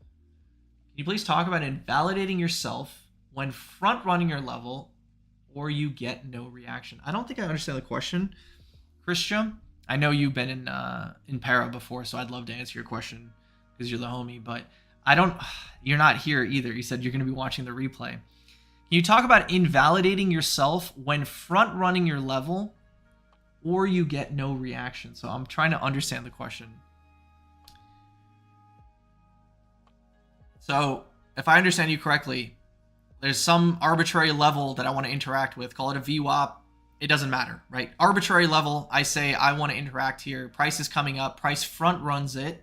Can you please talk about invalidating yourself when front-running your level or you get no reaction? I don't think I understand the question, Christian. I know you've been in Para before, so I'd love to answer your question because you're the homie, but you're not here either. You said you're going to be watching the replay. Can you talk about invalidating yourself when front-running your level or you get no reaction? So I'm trying to understand the question. So if I understand you correctly, there's some arbitrary level that I want to interact with. Call it a VWAP. It doesn't matter, right? Arbitrary level. I say I want to interact here. Price is coming up. Price front runs it.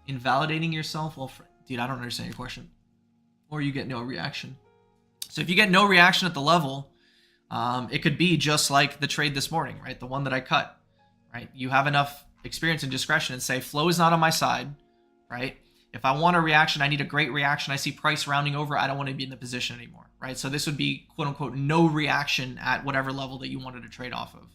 Invalidating yourself. Well, dude, I don't understand your question. or you get no reaction. So if you get no reaction at the level, it could be just like the trade this morning, right? The one that I cut, right? You have enough experience and discretion and say, flow is not on my side, right? If I want a reaction, I need a great reaction. I see price rounding over. I don't want to be in the position anymore, right? So this would be quote unquote no reaction at whatever level that you wanted to trade off of.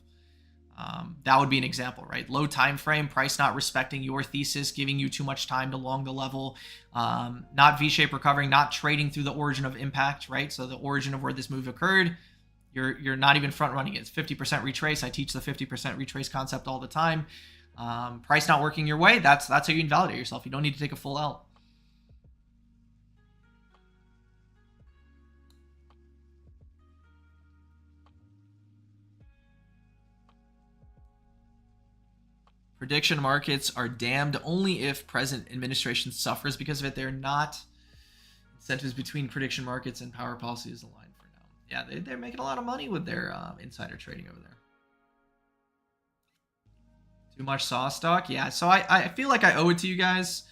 That would be an example, right? Low time frame, price not respecting your thesis, giving you too much time to long the level, not V-shape recovering, not trading through the origin of impact, right? So the origin of where this move occurred, you're not even front running it. It's 50% retrace. I teach the 50% retrace concept all the time. Price not working your way, that's how you invalidate yourself. You don't need to take a full out. Prediction markets are damned only if present administration suffers because of it. They're not. Incentives between prediction markets and power policy is aligned for now. Yeah, they're making a lot of money with their insider trading over there. Too much saw stock? Yeah, so I feel like I owe it to you guys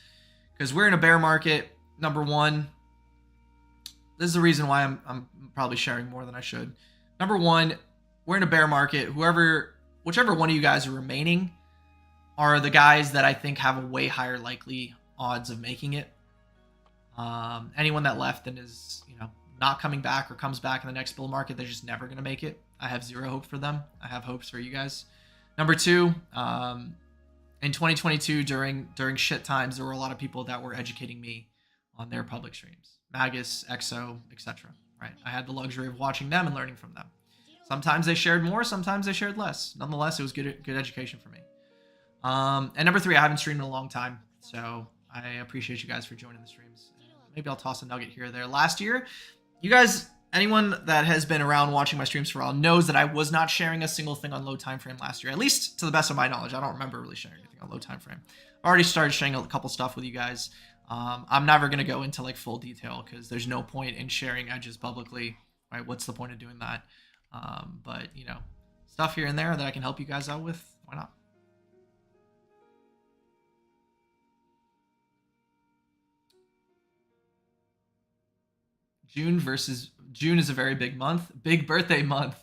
because we're in a bear market. Number one, this is the reason why I'm probably sharing more than I should. Number one, we're in a bear market. Whichever one of you guys are remaining are the guys that I think have a way higher likely odds of making it. Anyone that left and is, not coming back or comes back in the next bull market, they're just never going to make it. I have zero hope for them. I have hopes for you guys. Number two, in 2022, during shit times, there were a lot of people that were educating me on their public streams. Magus, EXO, etc. Right? I had the luxury of watching them and learning from them. Sometimes they shared more, sometimes they shared less. Nonetheless, it was good education for me. And number three, I haven't streamed in a long time, so I appreciate you guys for joining the streams. Maybe I'll toss a nugget here or there. Last year, you guys, anyone that has been around watching my streams for a while knows that I was not sharing a single thing on low time frame last year, at least to the best of my knowledge. I don't remember really sharing anything on low time frame. I already started sharing a couple stuff with you guys. I'm never going to go into like full detail because there's no point in sharing edges publicly, right? What's the point of doing that? But, stuff here and there that I can help you guys out with, why not? June is a very big month. Big birthday month.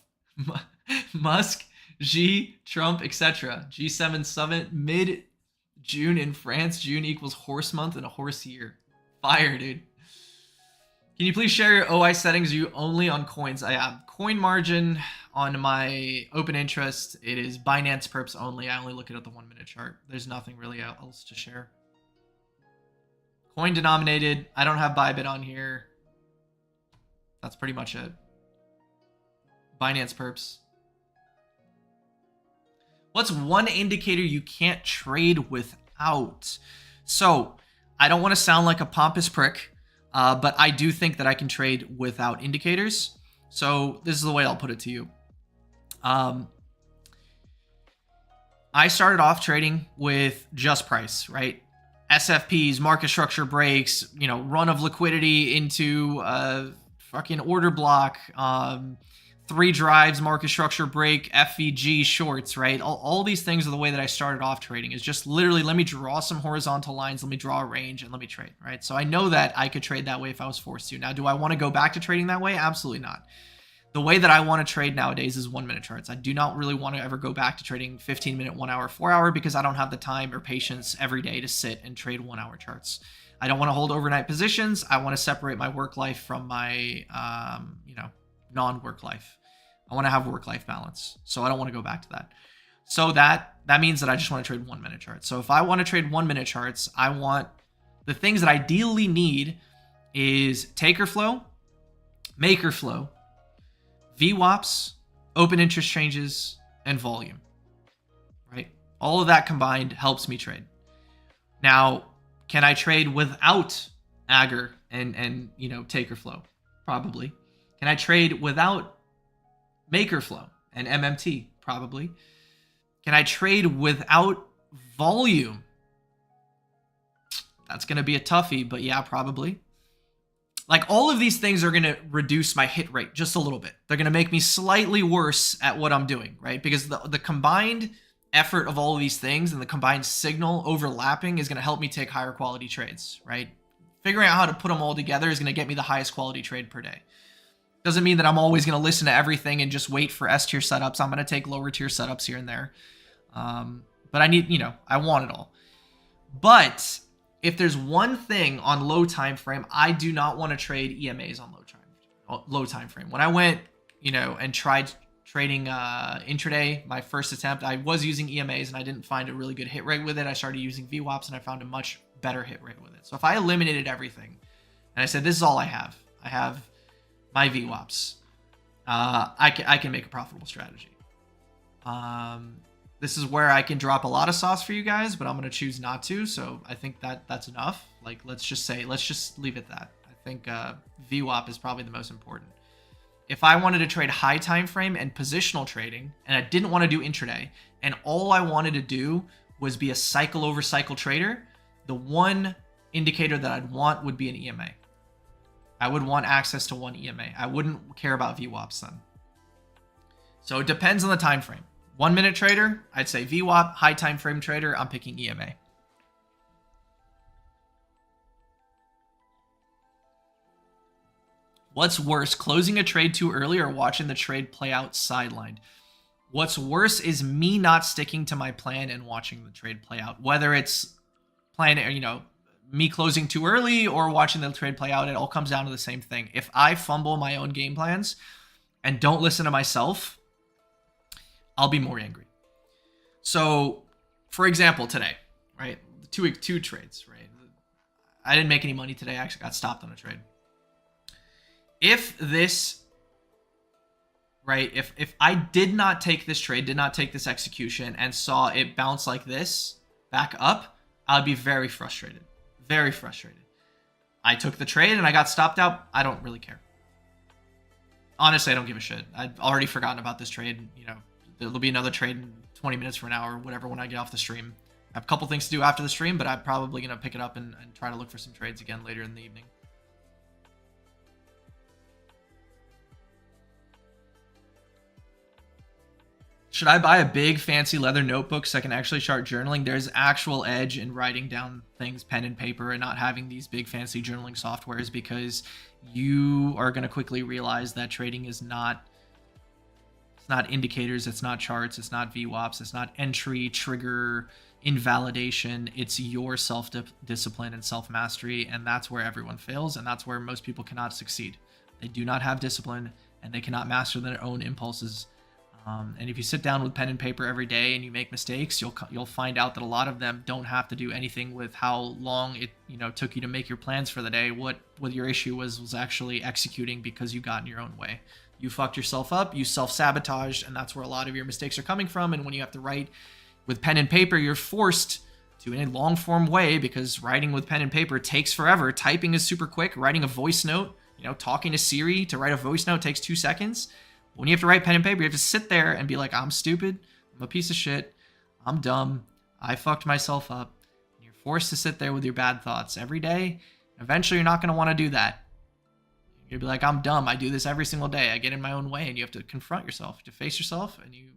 Musk, Xi, Trump, etc. G7 summit mid-June in France. June equals horse month and a horse year. Fire, dude. Can you please share your OI settings? You only on coins? I have coin margin on my open interest. It is Binance perps only. I only look at the 1 minute chart. There's nothing really else to share. Coin denominated. I don't have Bybit on here. That's pretty much it. Binance perps. What's one indicator you can't trade without? So, I don't want to sound like a pompous prick, but I do think that I can trade without indicators. So, this is the way I'll put it to you. I started off trading with just price, right? SFPs, market structure breaks, run of liquidity into fucking order block, 3 drives, market structure break, FVG shorts, right? All these things are the way that I started off trading, is just literally let me draw some horizontal lines, let me draw a range, and let me trade, right? So I know that I could trade that way if I was forced to. Now, do I want to go back to trading that way? Absolutely not. The way that I want to trade nowadays is 1 minute charts. I do not really want to ever go back to trading 15 minute, 1 hour, 4 hour because I don't have the time or patience every day to sit and trade 1 hour charts. I don't want to hold overnight positions. I want to separate my work life from my, non-work life. I want to have work-life balance. So I don't want to go back to that. So that means that I just want to trade 1 minute charts. So if I want to trade 1 minute charts, I want the things that I ideally need is taker flow, maker flow, VWAPs, open interest changes, and volume, right? All of that combined helps me trade. Now, can I trade without Agger and taker flow? Probably. Can I trade without maker flow and MMT? Probably. Can I trade without volume? That's going to be a toughie, but yeah, probably. Like, all of these things are going to reduce my hit rate just a little bit. They're going to make me slightly worse at what I'm doing, right? Because the combined effort of all of these things and the combined signal overlapping is going to help me take higher quality trades, right? Figuring out how to put them all together is going to get me the highest quality trade per day. Doesn't mean that I'm always going to listen to everything and just wait for S tier setups. I'm going to take lower tier setups here and there. But I need, I want it all. But if there's one thing on low time frame, I do not want to trade EMAs on low time frame. When I went, and tried trading intraday, my first attempt, I was using EMAs and I didn't find a really good hit rate with it. I started using VWAPs and I found a much better hit rate with it. So if I eliminated everything and I said, this is all I have my VWAPs, I can make a profitable strategy. This is where I can drop a lot of sauce for you guys, but I'm going to choose not to. So I think that's enough. Like, let's just leave it that. I think VWAP is probably the most important. If I wanted to trade high time frame and positional trading, and I didn't want to do intraday, and all I wanted to do was be a cycle over cycle trader, the one indicator that I'd want would be an EMA. I would want access to one EMA. I wouldn't care about VWAPs then. So it depends on the time frame. 1 minute trader, I'd say VWAP. High time frame trader, I'm picking EMA. What's worse, closing a trade too early or watching the trade play out sidelined? What's worse is me not sticking to my plan and watching the trade play out. Whether it's plan, me closing too early or watching the trade play out, it all comes down to the same thing. If I fumble my own game plans and don't listen to myself, I'll be more angry. So, for example, today, right? Two trades, right? I didn't make any money today. I actually got stopped on a trade. If this, right, if I did not take this trade, did not take this execution, and saw it bounce like this back up, I'd be very frustrated. Very frustrated. I took the trade and I got stopped out. I don't really care. Honestly, I don't give a shit. I've already forgotten about this trade. There'll be another trade in 20 minutes for an hour, whatever, when I get off the stream. I have a couple things to do after the stream, but I'm probably going to pick it up and try to look for some trades again later in the evening. Should I buy a big fancy leather notebook so I can actually start journaling? There's actual edge in writing down things pen and paper and not having these big fancy journaling softwares, because you are going to quickly realize that trading is not, it's not indicators, it's not charts, it's not VWAPs, it's not entry, trigger, invalidation. It's your self-discipline and self-mastery, and that's where everyone fails, and that's where most people cannot succeed. They do not have discipline and they cannot master their own impulses. And if you sit down with pen and paper every day and you make mistakes, you'll find out that a lot of them don't have to do anything with how long it took you to make your plans for the day. What your issue was actually executing because you got in your own way. You fucked yourself up, you self-sabotaged, and that's where a lot of your mistakes are coming from. And when you have to write with pen and paper, you're forced to, in a long form way, because writing with pen and paper takes forever. Typing is super quick. Writing a voice note, talking to Siri to write a voice note takes 2 seconds. When you have to write pen and paper, you have to sit there and be like, I'm stupid, I'm a piece of shit, I'm dumb, I fucked myself up. And you're forced to sit there with your bad thoughts every day. Eventually, you're not going to want to do that. You'll be like, I'm dumb, I do this every single day, I get in my own way, and you have to confront yourself, to face yourself, and you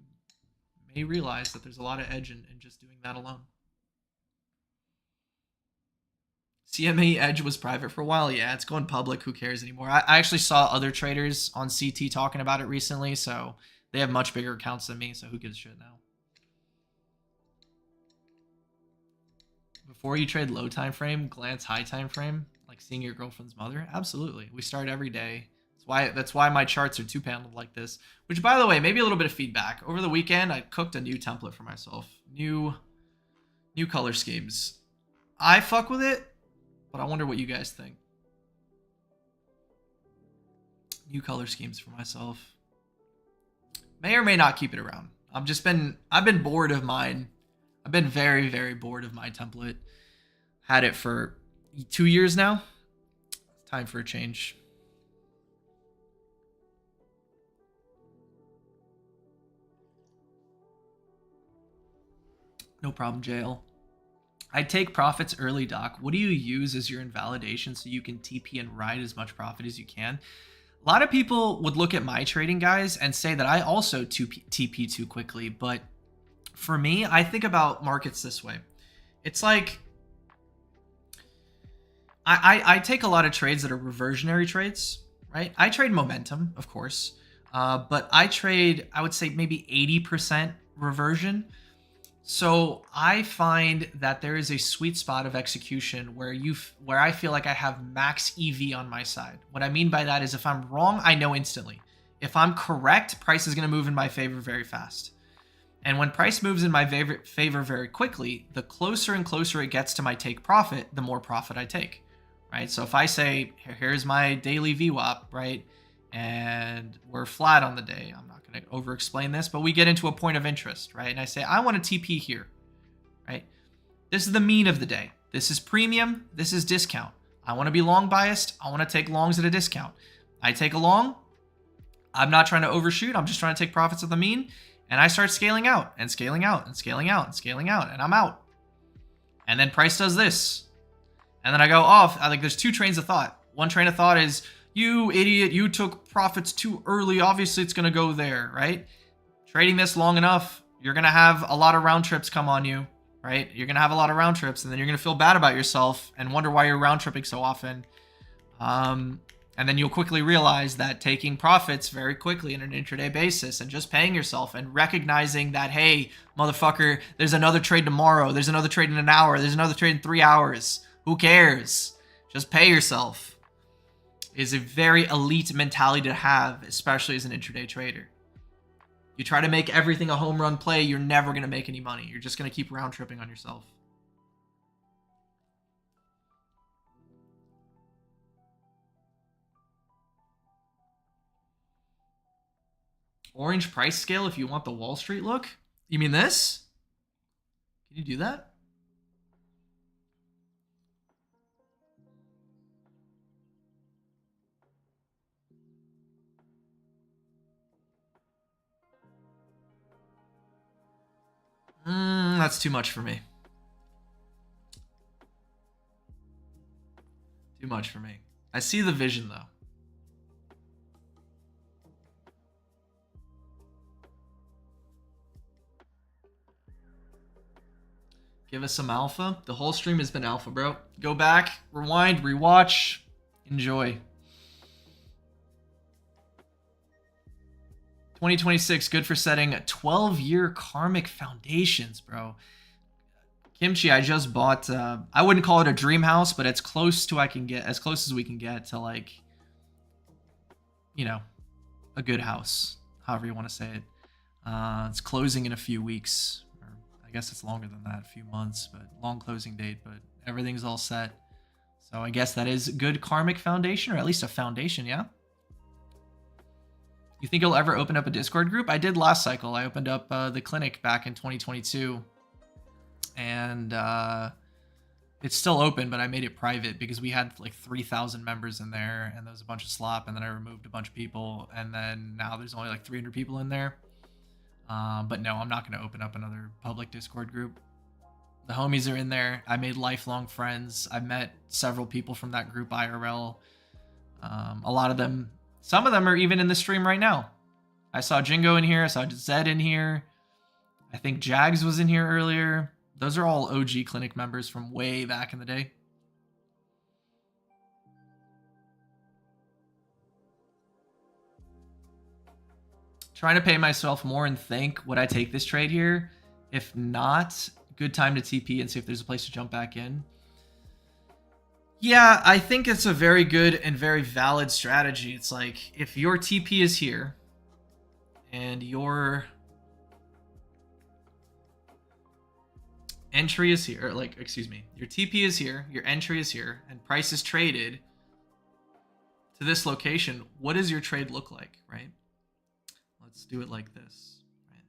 may realize that there's a lot of edge in just doing that alone. CME Edge was private for a while. Yeah, it's going public. Who cares anymore? I actually saw other traders on CT talking about it recently, so they have much bigger accounts than me, so who gives a shit now? Before you trade low time frame, glance high time frame, like seeing your girlfriend's mother? Absolutely. We start every day. That's why my charts are 2-paneled like this. Which, by the way, maybe a little bit of feedback. Over the weekend, I cooked a new template for myself. New color schemes. I fuck with it, but I wonder what you guys think. New color schemes for myself. May or may not keep it around. I've been bored of mine. I've been very, very bored of my template. Had it for 2 years now. It's time for a change. No problem, JL. I take profits early, Doc. What do you use as your invalidation so you can TP and ride as much profit as you can? A lot of people would look at my trading, guys, and say that I also TP too quickly. But for me, I think about markets this way. It's like, I take a lot of trades that are reversionary trades, right? I trade momentum, of course, but I trade, I would say maybe 80% reversion. So I find that there is a sweet spot of execution where I feel like I have max EV on my side. What I mean by that is if I'm wrong, I know instantly. If I'm correct, price is going to move in my favor very fast. And when price moves in my favor very quickly, the closer and closer it gets to my take profit, the more profit I take, right? So if I say, here's my daily VWAP, right? And we're flat on the day. I'm not going to over-explain this, but we get into a point of interest, right? And I say, I want a TP here, right? This is the mean of the day. This is premium. This is discount. I want to be long biased. I want to take longs at a discount. I take a long. I'm not trying to overshoot. I'm just trying to take profits at the mean. And I start scaling out and scaling out and scaling out and scaling out, and I'm out. And then price does this. And then I go off. I think there's two trains of thought. One train of thought is, you idiot, you took profits too early. Obviously, it's going to go there, right? Trading this long enough, you're going to have a lot of round trips come on you, right? You're going to have a lot of round trips, and then you're going to feel bad about yourself and wonder why you're round tripping so often. And then you'll quickly realize that taking profits very quickly on an intraday basis and just paying yourself and recognizing that, hey, motherfucker, there's another trade tomorrow. There's another trade in an hour. There's another trade in 3 hours. Who cares? Just pay yourself is a very elite mentality to have, especially as an intraday trader. You try to make everything a home run play, you're never going to make any money. You're just going to keep round tripping on yourself. Orange price scale if you want the Wall Street look? You mean this? Can you do that? That's too much for me. Too much for me. I see the vision though. Give us some alpha. The whole stream has been alpha, bro. Go back, rewind, rewatch, enjoy. 2026, good for setting 12-year karmic foundations, bro. Kimchi, I just bought, I wouldn't call it a dream house, but it's close to as close as we can get to, like, you know, a good house, however you want to say it. It's closing in a few weeks. I guess it's longer than that, a few months, but long closing date, but everything's all set. So I guess that is a good karmic foundation, or at least a foundation, yeah? You think you'll ever open up a Discord group? I did last cycle. I opened up the clinic back in 2022, and it's still open, but I made it private because we had like 3,000 members in there, and there was a bunch of slop, and then I removed a bunch of people, and then now there's only like 300 people in there. But no, I'm not going to open up another public Discord group. The homies are in there. I made lifelong friends. I've met several people from that group IRL. A lot of them, some of them are even in the stream right now. I saw Jingo in here. I saw Zed in here. I think Jags was in here earlier. Those are all OG clinic members from way back in the day. Trying to pay myself more and think, would I take this trade here? If not, good time to TP and see if there's a place to jump back in. Yeah, I think it's a very good and very valid strategy. It's like, if your TP is here and your entry is here, like, excuse me, your TP is here, your entry is here, and price is traded to this location, what does your trade look like, right? Let's do it like this, right?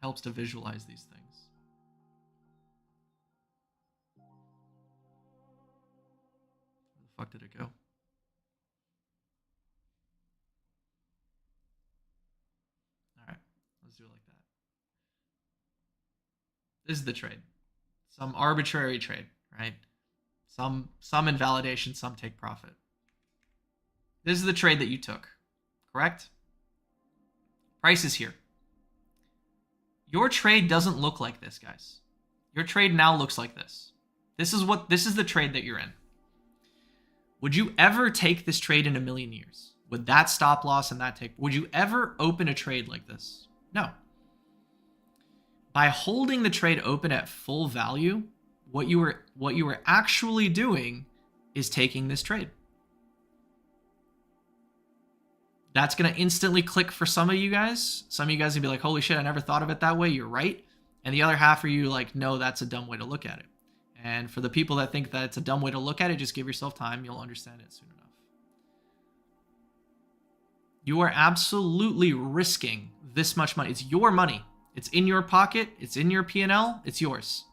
Helps to visualize these things. Where the fuck did it go? All right, let's do it like that. This is the trade. Some arbitrary trade, right? Some invalidation, some take profit. This is the trade that you took, correct? Price is here. Your trade doesn't look like this, guys. Your trade now looks like this. This is the trade that you're in. Would you ever take this trade in a million years? With that stop loss and that take, would you ever open a trade like this? No. By holding the trade open at full value, what you were actually doing is taking this trade. That's going to instantly click for some of you guys. Some of you guys will be like, holy shit, I never thought of it that way. You're right. And the other half are you like, no, that's a dumb way to look at it. And for the people that think that it's a dumb way to look at it, just give yourself time. You'll understand it soon enough. You are absolutely risking this much money. It's your money. It's in your pocket. It's in your P&L. It's yours.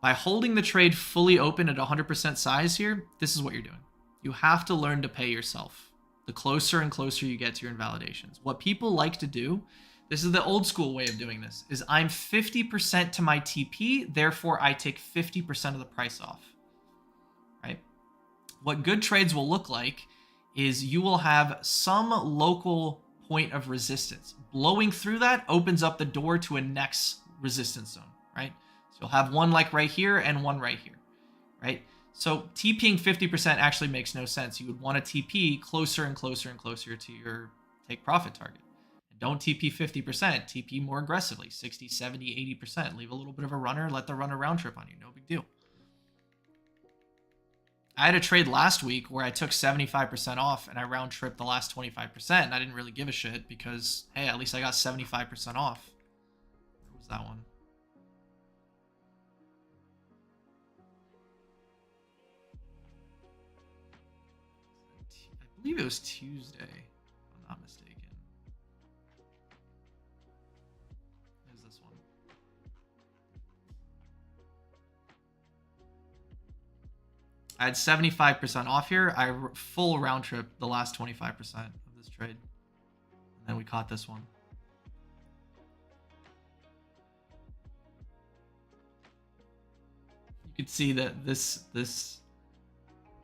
By holding the trade fully open at 100% size here, this is what you're doing. You have to learn to pay yourself the closer and closer you get to your invalidations. What people like to do, this is the old school way of doing this, is I'm 50% to my TP, therefore I take 50% of the price off, right? What good trades will look like is you will have some local point of resistance. Blowing through that opens up the door to a next resistance zone, right? So you'll have one like right here and one right here, right? So TPing 50% actually makes no sense. You would want to TP closer and closer and closer to your take profit target. And don't TP 50%, TP more aggressively, 60, 70, 80%. Leave a little bit of a runner, let the runner round trip on you, no big deal. I had a trade last week where I took 75% off and I round tripped the last 25%. And I didn't really give a shit because, hey, at least I got 75% off. Where was that one? I believe it was Tuesday, if I'm not mistaken. There's this one. I had 75% off here. I full round trip the last 25% of this trade. And then we caught this one. You could see that this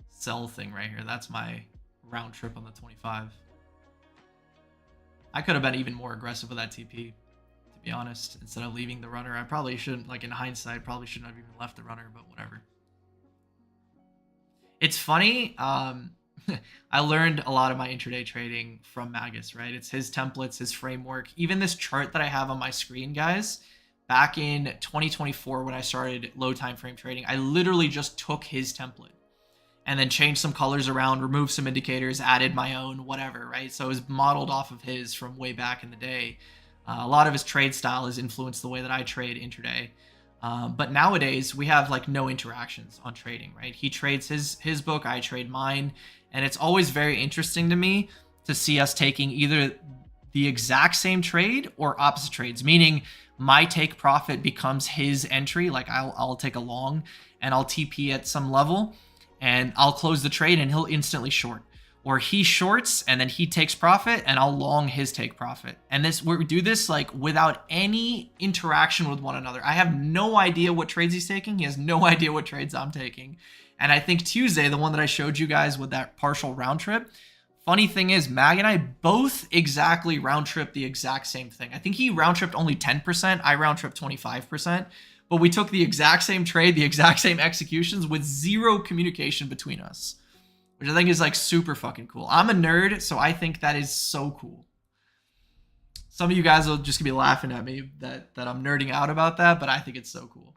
sell thing right here, that's my round trip on the 25. I could have been even more aggressive with that TP, to be honest. Instead of leaving the runner, I probably shouldn't, like in hindsight, probably shouldn't have even left the runner, but whatever. It's funny. I learned a lot of my intraday trading from Magus, right? It's his templates, his framework. Even this chart that I have on my screen, guys, back in 2024 when I started low time frame trading, I literally just took his template and then changed some colors around, removed some indicators, added my own, whatever, right? So it was modeled off of his from way back in the day. A lot of his trade style has influenced the way that I trade intraday. But nowadays we have like no interactions on trading, right? He trades his book, I trade mine. And it's always very interesting to me to see us taking either the exact same trade or opposite trades, meaning my take profit becomes his entry. Like I'll take a long and I'll TP at some level and I'll close the trade and he'll instantly short. Or he shorts and then he takes profit and I'll long his take profit. And we do this like without any interaction with one another. I have no idea what trades he's taking. He has no idea what trades I'm taking. And I think Tuesday, the one that I showed you guys with that partial round trip, funny thing is Mag and I both exactly round tripped the exact same thing. I think he round tripped only 10%. I round tripped 25%. But we took the exact same trade, the exact same executions with zero communication between us, which I think is like super fucking cool. I'm a nerd, so I think that is so cool. Some of you guys will just be laughing at me that I'm nerding out about that, but I think it's so cool.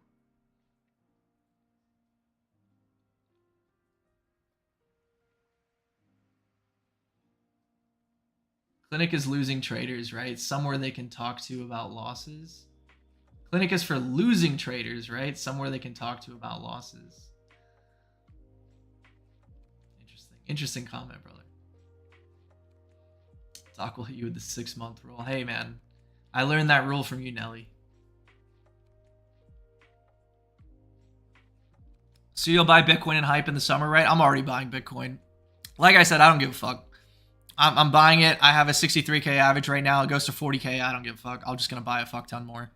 Clinic is losing traders, right? Somewhere they can talk to about losses. Clinic is for losing traders, right? Somewhere they can talk to about losses. Interesting comment, brother. Doc will hit you with the 6-month rule. Hey, man. I learned that rule from you, Nelly. So you'll buy Bitcoin and hype in the summer, right? I'm already buying Bitcoin. Like I said, I don't give a fuck. I'm buying it. I have a 63K average right now. It goes to 40K. I don't give a fuck. I'm just going to buy a fuck ton more.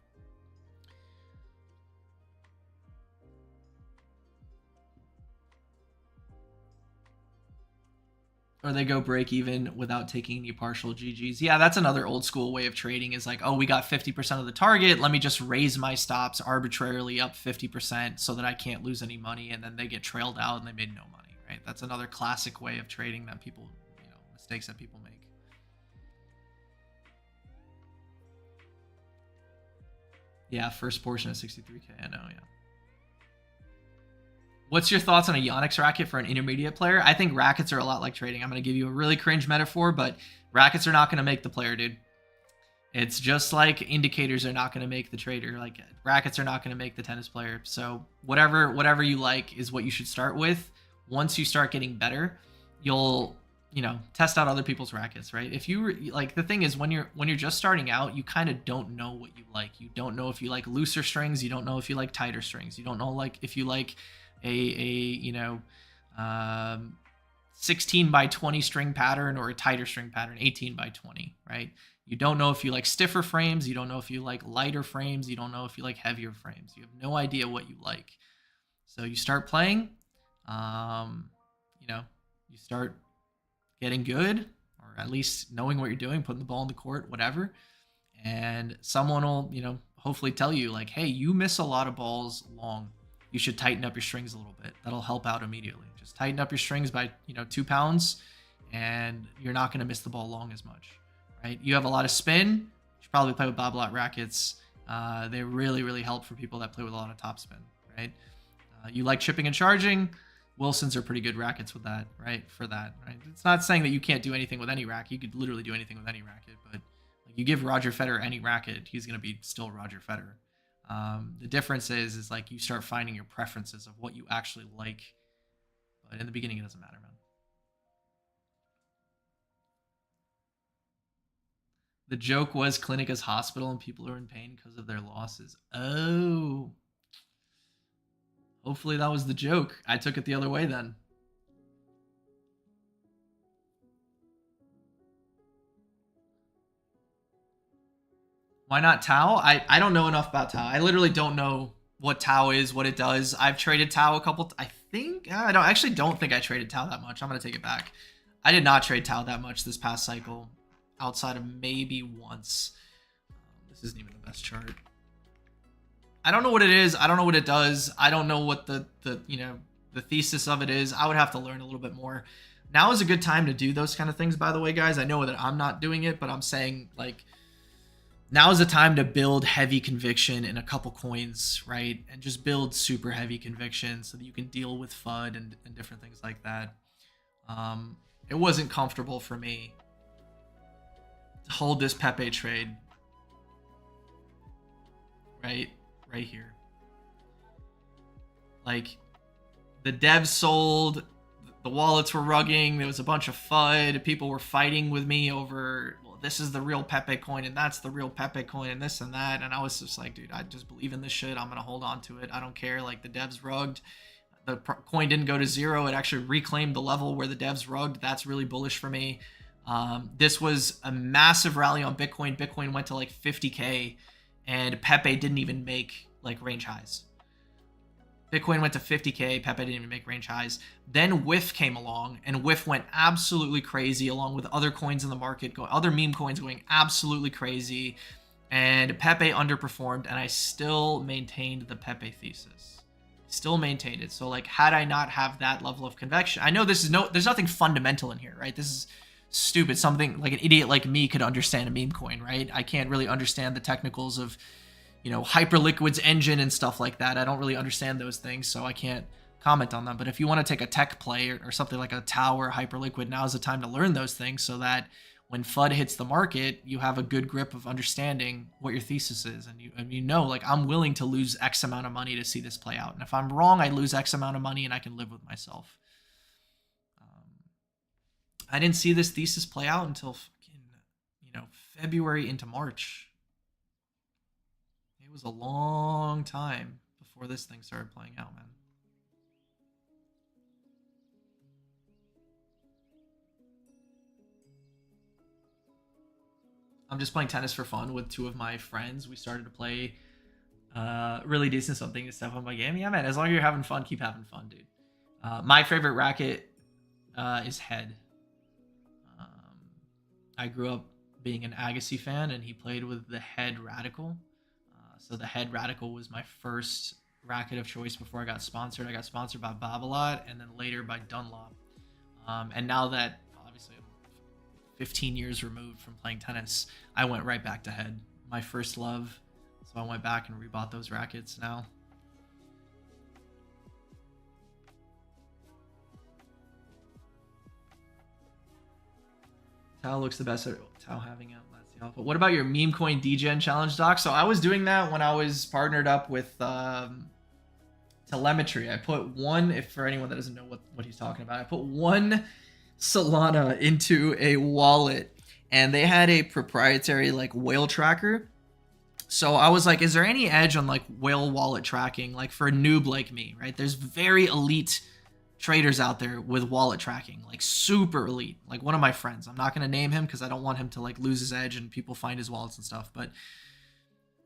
Or they go break even without taking any partial GGs. Yeah, that's another old school way of trading is like, oh, we got 50% of the target. Let me just raise my stops arbitrarily up 50% so that I can't lose any money. And then they get trailed out and they made no money, right? That's another classic way of trading that people, mistakes that people make. Yeah, first portion of 63K, I know, yeah. What's your thoughts on a Yonex racket for an intermediate player? I think rackets are a lot like trading. I'm going to give you a really cringe metaphor, but rackets are not going to make the player, dude. It's just like indicators are not going to make the trader. Like rackets are not going to make the tennis player. So whatever you like is what you should start with. Once you start getting better, you'll test out other people's rackets, right? If you like, the thing is when you're just starting out, you kind of don't know what you like. You don't know if you like looser strings. You don't know if you like tighter strings. You don't know like if you like a 16 by 20 string pattern or a tighter string pattern, 18 by 20, right? You don't know if you like stiffer frames. You don't know if you like lighter frames. You don't know if you like heavier frames. You have no idea what you like. So you start playing, you start getting good, or at least knowing what you're doing, putting the ball in the court, whatever. And someone will, hopefully tell you like, hey, you miss a lot of balls long. You should tighten up your strings a little bit. That'll help out immediately. Just tighten up your strings by, 2 pounds, and you're not going to miss the ball long as much, right? You have a lot of spin. You should probably play with Bob-Lot rackets. They really, really help for people that play with a lot of top spin, right? You like chipping and charging. Wilsons are pretty good rackets with that, right? For that, right? It's not saying that you can't do anything with any racket. You could literally do anything with any racket, but like you give Roger Federer any racket, he's going to be still Roger Federer. The difference is like you start finding your preferences of what you actually like, but in the beginning it doesn't matter, man. The joke was Clinica's hospital and people are in pain because of their losses. Oh. Hopefully that was the joke. I took it the other way then. Why not Tau? I don't know enough about Tau. I literally don't know what Tau is, what it does. I've traded Tau a couple. I don't think I traded Tau that much. I'm gonna take it back. I did not trade Tau that much this past cycle, outside of maybe once. This isn't even the best chart. I don't know what it is. I don't know what it does. I don't know what the thesis of it is. I would have to learn a little bit more. Now is a good time to do those kind of things, by the way, guys. I know that I'm not doing it, but I'm saying like now is the time to build heavy conviction in a couple coins, right? And just build super heavy conviction so that you can deal with FUD and different things like that. It wasn't comfortable for me to hold this Pepe trade right here. Like the devs sold, the wallets were rugging, there was a bunch of FUD, people were fighting with me over, well, this is the real Pepe coin and that's the real Pepe coin and this and that, and I was just like, dude, I just believe in this shit. I'm gonna hold on to it. I don't care. Like the devs rugged, the coin didn't go to zero. It actually reclaimed the level where the devs rugged. That's really bullish for me. This was a massive rally on Bitcoin. Bitcoin went to like 50K and Pepe didn't even make like range highs. Bitcoin went to 50K, Pepe didn't even make range highs. Then WIF came along, and WIF went absolutely crazy, along with other coins in the market, other meme coins going absolutely crazy, and Pepe underperformed, and I still maintained the Pepe thesis. Still maintained it. So like, had I not have that level of conviction, I know there's nothing fundamental in here, right? This is stupid. Something like an idiot like me could understand a meme coin, right? I can't really understand the technicals of Hyperliquid's engine and stuff like that. I don't really understand those things, so I can't comment on them. But if you want to take a tech play or something like a Tau or Hyperliquid, now is the time to learn those things so that when FUD hits the market, you have a good grip of understanding what your thesis is. And you know, like, I'm willing to lose X amount of money to see this play out. And if I'm wrong, I lose X amount of money and I can live with myself. I didn't see this thesis play out until fucking, February into March. It was a long time before this thing started playing out, man. I'm just playing tennis for fun with 2 of my friends. We started to play really decent something to step up my game. Yeah, man, as long as you're having fun, keep having fun, dude. My favorite racket is Head. I grew up being an Agassi fan, and he played with the Head Radical. So the Head Radical was my first racket of choice before I got sponsored. I got sponsored by Babolat and then later by Dunlop. And now that obviously I'm 15 years removed from playing tennis, I went right back to head, my first love. So I went back and rebought those rackets now. Tao looks the best at Tao having it. That's the alpha. What about your meme coin degen challenge, Doc? So I was doing that when I was partnered up with telemetry. I put one, if for anyone that doesn't know what he's talking about, I put one Solana into a wallet and they had a proprietary like whale tracker. So I was like, is there any edge on like whale wallet tracking, like for a noob like me, right? There's very elite traders out there with wallet tracking, like super elite. Like one of my friends, I'm not going to name him because I don't want him to like lose his edge and people find his wallets and stuff, but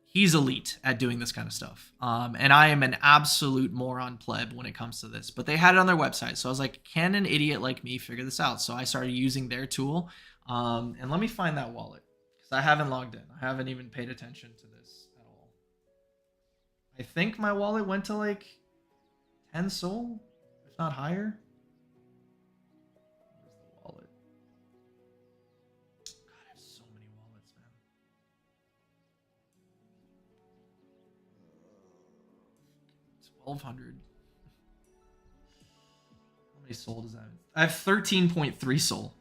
he's elite at doing this kind of stuff. And I am an absolute moron pleb when it comes to this, but they had it on their website. So I was like, can an idiot like me figure this out? So I started using their tool. And let me find that wallet because I haven't logged in. I haven't even paid attention to this at all. I think my wallet went to like 10 SOL, if not higher. Where's the wallet? God, I have so many wallets, man. 1,200. How many SOL does that mean? I have 13.3 SOL.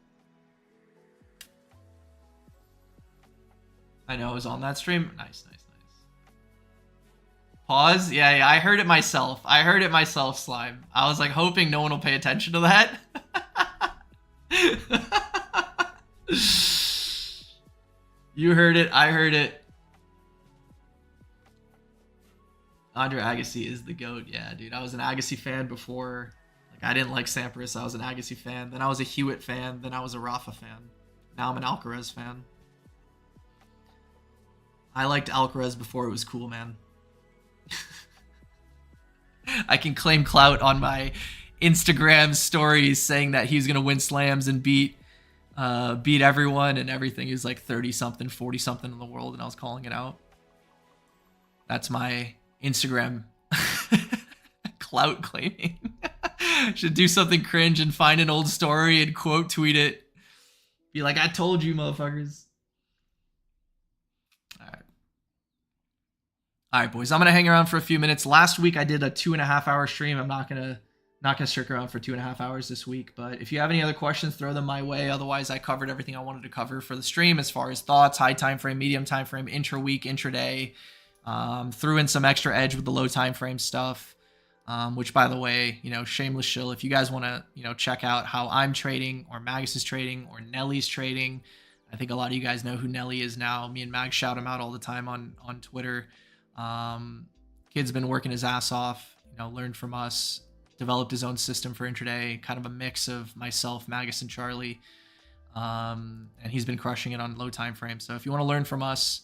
I know I was on that stream. Nice, nice, nice. Pause. Yeah, I heard it myself. I heard it myself, Slime. I was like hoping no one will pay attention to that. You heard it. I heard it. Andre Agassi is the GOAT. Yeah, dude. I was an Agassi fan before. Like, I didn't like Sampras. I was an Agassi fan. Then I was a Hewitt fan. Then I was a Rafa fan. Now I'm an Alcaraz fan. I liked Alcaraz before it was cool, man. I can claim clout on my Instagram stories saying that he's gonna win slams and beat everyone and everything. He was like 30 something, 40 something in the world, and I was calling it out. That's my Instagram clout claiming. Should do something cringe and find an old story and quote tweet it. Be like, I told you, motherfuckers. All right, boys, I'm going to hang around for a few minutes. Last week, I did a 2.5 hour stream. I'm not going to stick around for 2.5 hours this week. But if you have any other questions, throw them my way. Otherwise, I covered everything I wanted to cover for the stream as far as thoughts, high time frame, medium time frame, intra-week, intraday. Threw in some extra edge with the low time frame stuff, which, by the way, shameless shill. If you guys want to, check out how I'm trading or Magus is trading or Nelly's trading, I think a lot of you guys know who Nelly is now. Me and Mag shout him out all the time on Twitter. Kid's been working his ass off, learned from us, developed his own system for intraday, kind of a mix of myself, Magus, and Charlie. And he's been crushing it on low time frame. So if you want to learn from us,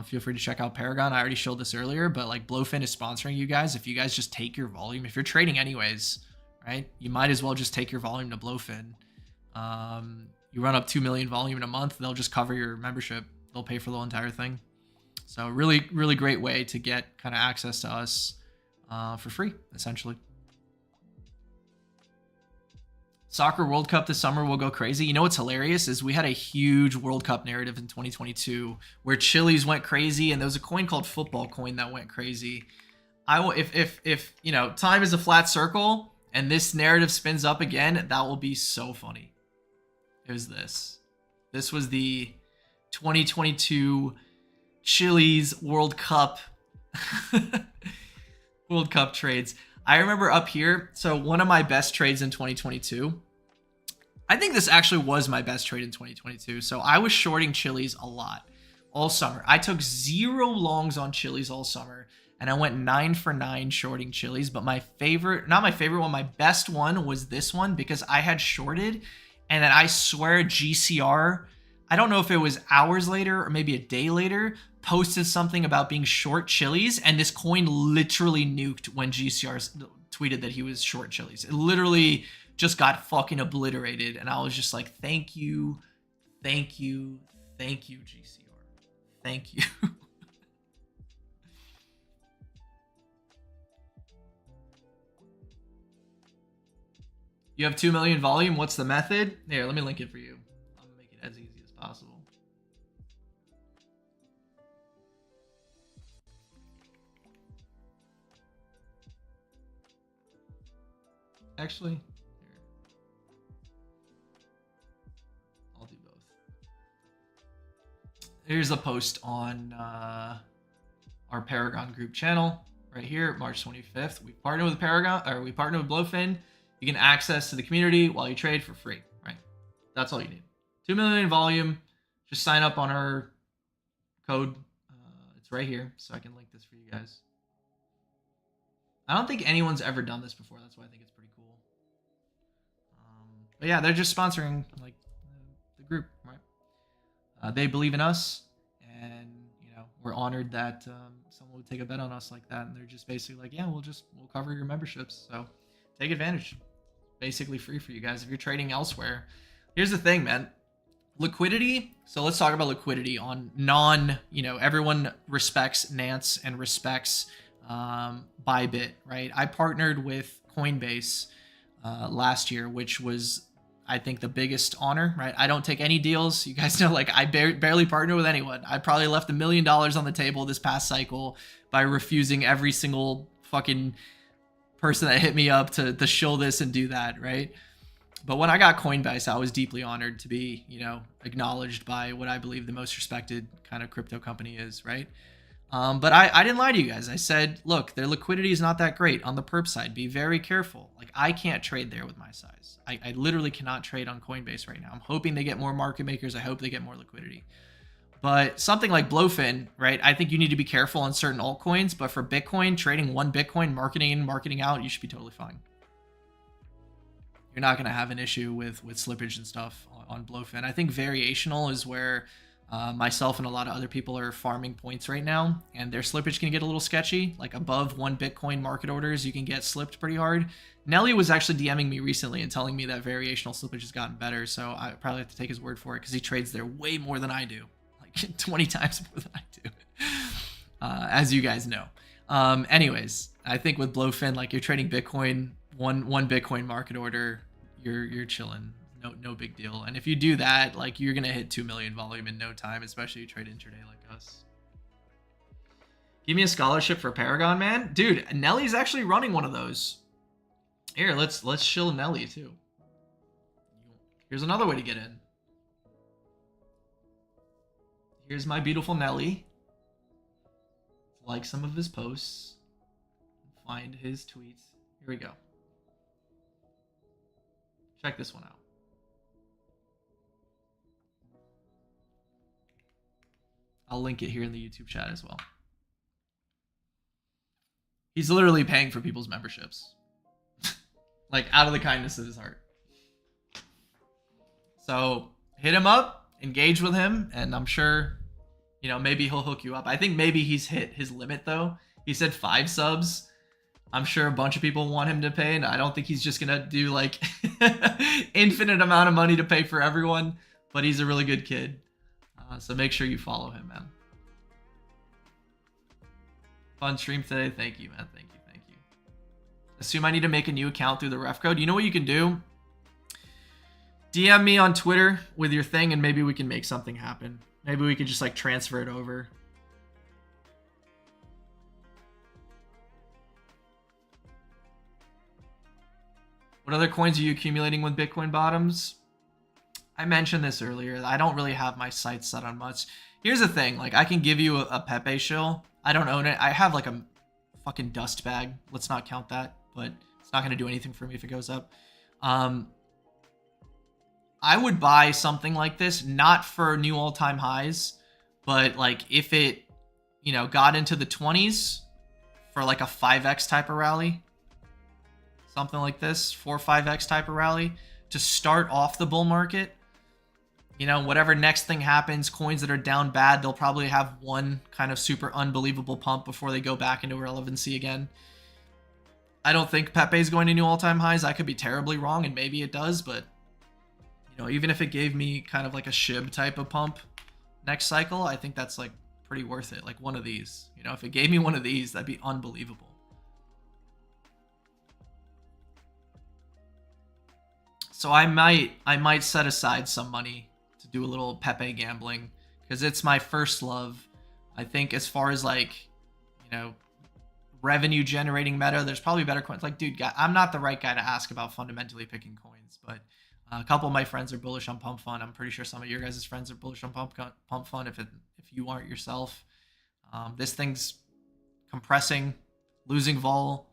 feel free to check out Paragon. I already showed this earlier, but like Blofin is sponsoring you guys. If you guys just take your volume, if you're trading anyways, right, you might as well just take your volume to Blofin. You run up 2 million volume in a month, they'll just cover your membership. They'll pay for the entire thing. So really, really great way to get kind of access to us for free, essentially. Soccer World Cup this summer will go crazy. You know what's hilarious is we had a huge World Cup narrative in 2022 where Chili's went crazy, and there was a coin called Football Coin that went crazy. If time is a flat circle and this narrative spins up again, that will be so funny. It was this. This was the 2022 Chili's World Cup World Cup trades. I remember up here, so one of my best trades in 2022, I think this actually was my best trade in 2022. So I was shorting Chili's a lot all summer. I took 0 longs on Chili's all summer, and I went 9 for 9 shorting Chili's. But my favorite, not my favorite one, my best one was this one because I had shorted, and then I swear GCR, I don't know if it was hours later or maybe a day later, posted something about being short Chili's, and this coin literally nuked when GCR tweeted that he was short Chili's. It literally just got fucking obliterated, and I was just like, thank you, thank you, thank you, GCR. Thank you. You have 2 million volume. What's the method? Here, let me link it for you. I'm gonna make it as easy as possible. Actually, here. I'll do both. Here's a post on our Paragon group channel right here, March 25th. We partnered with Paragon, or we partnered with Blofin. You can access to the community while you trade for free, right? That's all you need. 2 million volume. Just sign up on our code. It's right here, so I can link this for you guys. I don't think anyone's ever done this before. That's why I think it's pretty cool. But yeah, they're just sponsoring like the group, right? They believe in us, and you know we're honored that someone would take a bet on us like that. And they're just basically like, yeah, we'll cover your memberships. So take advantage. Basically free for you guys if you're trading elsewhere. Here's the thing, man. Liquidity. So let's talk about liquidity on everyone respects Nance and respects Bybit, right? I partnered with Coinbase last year, which was, I think, the biggest honor, right? I don't take any deals. You guys know, like, I barely partner with anyone. I probably left $1 million on the table this past cycle by refusing every single fucking person that hit me up to shill this and do that, right? But when I got Coinbase, I was deeply honored to be, acknowledged by what I believe the most respected kind of crypto company is, right? But I didn't lie to you guys. I said, look, their liquidity is not that great on the perp side. Be very careful. Like, I can't trade there with my size. I literally cannot trade on Coinbase right now. I'm hoping they get more market makers. I hope they get more liquidity. But something like Blofin, right? I think you need to be careful on certain altcoins. But for Bitcoin, trading one Bitcoin, marketing in, marketing out, you should be totally fine. You're not going to have an issue with slippage and stuff on Blofin. I think variational is where myself and a lot of other people are farming points right now, and their slippage can get a little sketchy. Like above one Bitcoin market orders, you can get slipped pretty hard. Nelly was actually DMing me recently and telling me that variational slippage has gotten better, so I probably have to take his word for it because he trades there way more than I do, like 20 times more than I do, as you guys know. Anyways, I think with Blofin, like, you're trading Bitcoin, one Bitcoin market order, you're chilling. No big deal. And if you do that, like, you're gonna hit 2 million volume in no time, especially if you trade intraday like us. Give me a scholarship for Paragon, man. Dude, Nelly's actually running one of those. Here, let's shill Nelly too. Here's another way to get in. Here's my beautiful Nelly. Like some of his posts. Find his tweets. Here we go. Check this one out. I'll link it here in the YouTube chat as well. He's literally paying for people's memberships. Like, out of the kindness of his heart. So, hit him up, engage with him, and I'm sure, maybe he'll hook you up. I think maybe he's hit his limit, though. He said 5 subs. I'm sure a bunch of people want him to pay, and I don't think he's just gonna do, like, infinite amount of money to pay for everyone, but he's a really good kid. So make sure you follow him, man. Fun stream today. Thank you, man. Thank you. Assume I need to make a new account through the ref code. You know what you can do? DM me on Twitter with your thing, and maybe we can make something happen. Maybe we could just, like, transfer it over. What other coins are you accumulating with Bitcoin bottoms? I mentioned this earlier. I don't really have my sights set on much. Here's the thing. Like, I can give you a PEPE shill. I don't own it. I have, like, a fucking dust bag. Let's not count that. But it's not going to do anything for me if it goes up. I would buy something like this. Not for new all-time highs. But, like, if it, got into the 20s for, like, a 5x type of rally. Something like this. 4 or 5x type of rally. To start off the bull market. Whatever next thing happens, coins that are down bad, they'll probably have one kind of super unbelievable pump before they go back into relevancy again. I don't think Pepe is going to new all-time highs. I could be terribly wrong, and maybe it does, but even if it gave me kind of like a SHIB type of pump next cycle, I think that's, like, pretty worth it. Like one of these. If it gave me one of these, that'd be unbelievable. So I might set aside some money to do a little Pepe gambling, because it's my first love. I think as far as like, you know, revenue generating meta, there's probably better coins. Like, dude, I'm not the right guy to ask about fundamentally picking coins, but a couple of my friends are bullish on Pump Fund. I'm pretty sure some of your guys' friends are bullish on Pump Fund. If you aren't yourself, this thing's compressing, losing vol.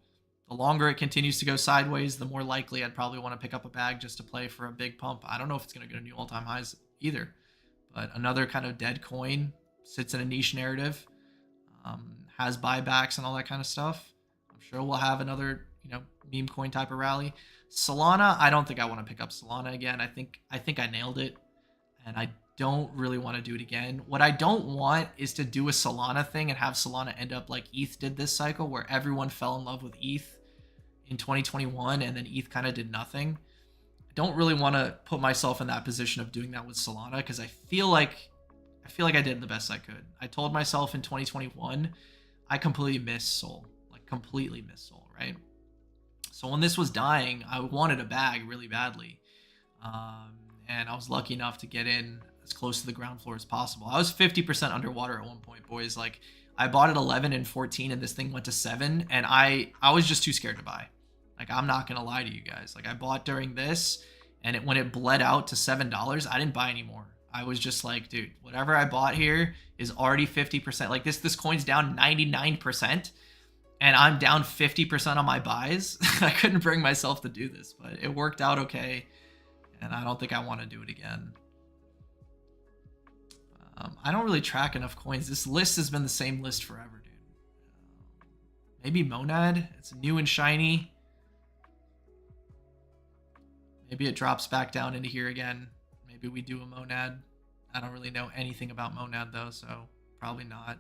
The longer it continues to go sideways, the more likely I'd probably want to pick up a bag just to play for a big pump. I don't know if it's going to go to new all-time highs either, but another kind of dead coin, sits in a niche narrative, has buybacks and all that kind of stuff. I'm sure we'll have another, meme coin type of rally. Solana, I don't think I want to pick up Solana again. I think I nailed it, and I don't really want to do it again. What I don't want is to do a Solana thing and have Solana end up like ETH did this cycle, where everyone fell in love with ETH in 2021 and then ETH kind of did nothing. I don't really want to put myself in that position of doing that with Solana, because I feel like I did the best I could. I told myself in 2021 I completely missed Sol, like completely missed Sol, right? So when this was dying, I wanted a bag really badly, and I was lucky enough to get in as close to the ground floor as possible. I was 50% underwater at one point, boys. Like, I bought at 11 and 14, and this thing went to 7, and I was just too scared to buy. Like, I'm not gonna lie to you guys. Like, I bought during this, and when it bled out to $7, I didn't buy anymore. I was just like, dude, whatever I bought here is already 50%. Like, this coin's down 99%, and I'm down 50% on my buys. I couldn't bring myself to do this, but it worked out okay, and I don't think I want to do it again. I don't really track enough coins. This list has been the same list forever, dude. Maybe Monad. It's new and shiny. Maybe it drops back down into here again. Maybe we do a Monad. I don't really know anything about Monad though, so probably not.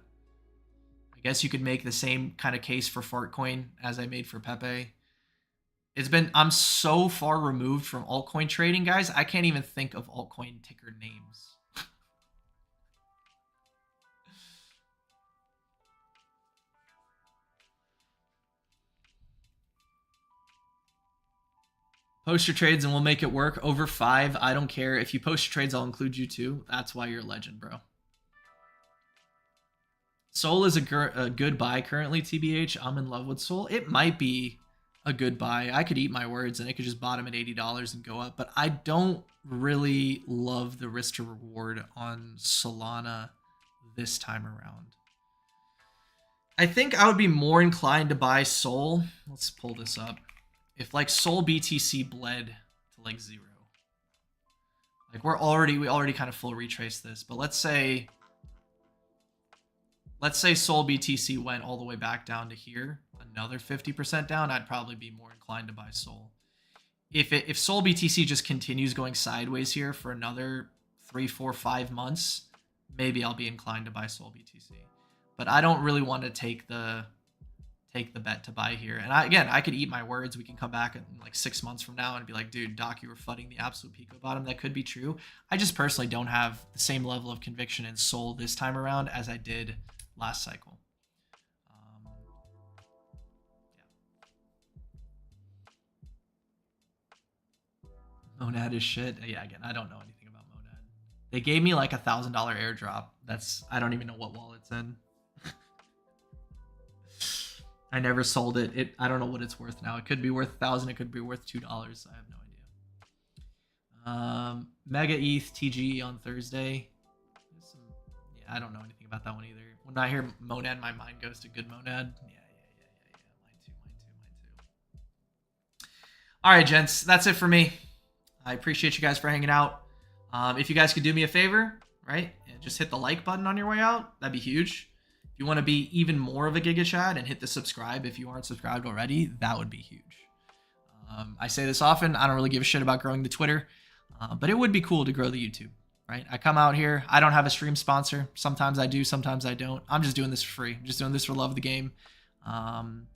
I guess you could make the same kind of case for Fartcoin as I made for Pepe. I'm so far removed from altcoin trading, guys. I can't even think of altcoin ticker names. Post your trades and we'll make it work. Over 5, I don't care. If you post your trades, I'll include you too. That's why you're a legend, bro. Sol is a good buy currently, TBH. I'm in love with Sol. It might be a good buy. I could eat my words and it could just bottom at $80 and go up. But I don't really love the risk to reward on Solana this time around. I think I would be more inclined to buy Sol. Let's pull this up. If like Sol BTC bled to like 0, like we already kind of full retrace this, but let's say Sol BTC went all the way back down to here, another 50% down, I'd probably be more inclined to buy Sol. If Sol BTC just continues going sideways here for another 3, 4, 5 months, maybe I'll be inclined to buy Sol BTC. But I don't really want to take the bet to buy here. And I could eat my words. We can come back in like 6 months from now and be like, dude, Doc, you were flooding the absolute pico bottom. That could be true. I just personally don't have the same level of conviction in Sol this time around as I did last cycle. Yeah. Monad is shit. Yeah, again, I don't know anything about Monad. They gave me like $1,000 airdrop. I don't even know what wallet it's in. I never sold it. I don't know what it's worth now. It could be worth 1,000. It could be worth $2. I have no idea. Mega ETH TGE on Thursday. Yeah, I don't know anything about that one either. When I hear Monad, my mind goes to good Monad. Yeah. Mine too. All right, gents. That's it for me. I appreciate you guys for hanging out. If you guys could do me a favor, right? And just hit the like button on your way out. That'd be huge. If you want to be even more of a Giga Chad and hit the subscribe if you aren't subscribed already, that would be huge. I say this often. I don't really give a shit about growing the Twitter, but it would be cool to grow the YouTube, right? I come out here. I don't have a stream sponsor. Sometimes I do. Sometimes I don't. I'm just doing this for free. I'm just doing this for love of the game. And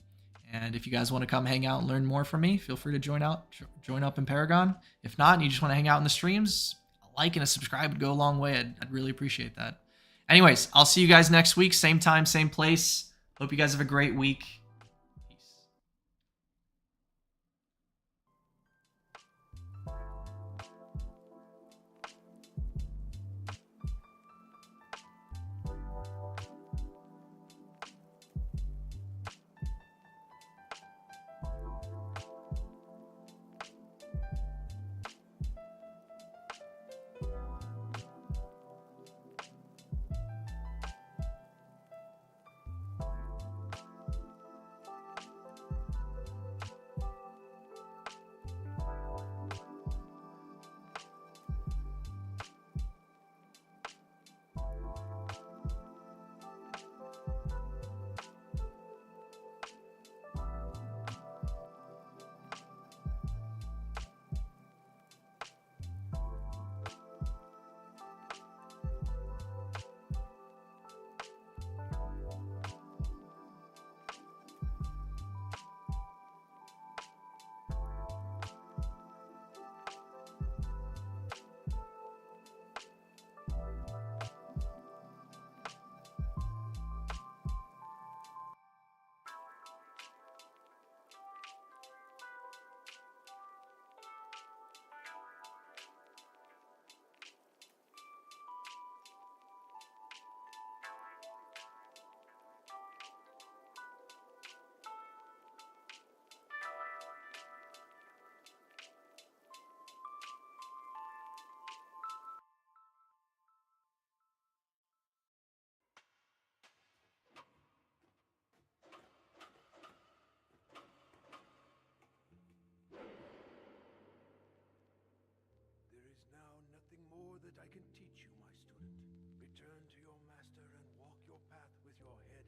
if you guys want to come hang out and learn more from me, feel free to join up in Paragon. If not, and you just want to hang out in the streams, a like and a subscribe would go a long way. I'd really appreciate that. Anyways, I'll see you guys next week. Same time, same place. Hope you guys have a great week. that I can teach you, my student. Return to your master and walk your path with your head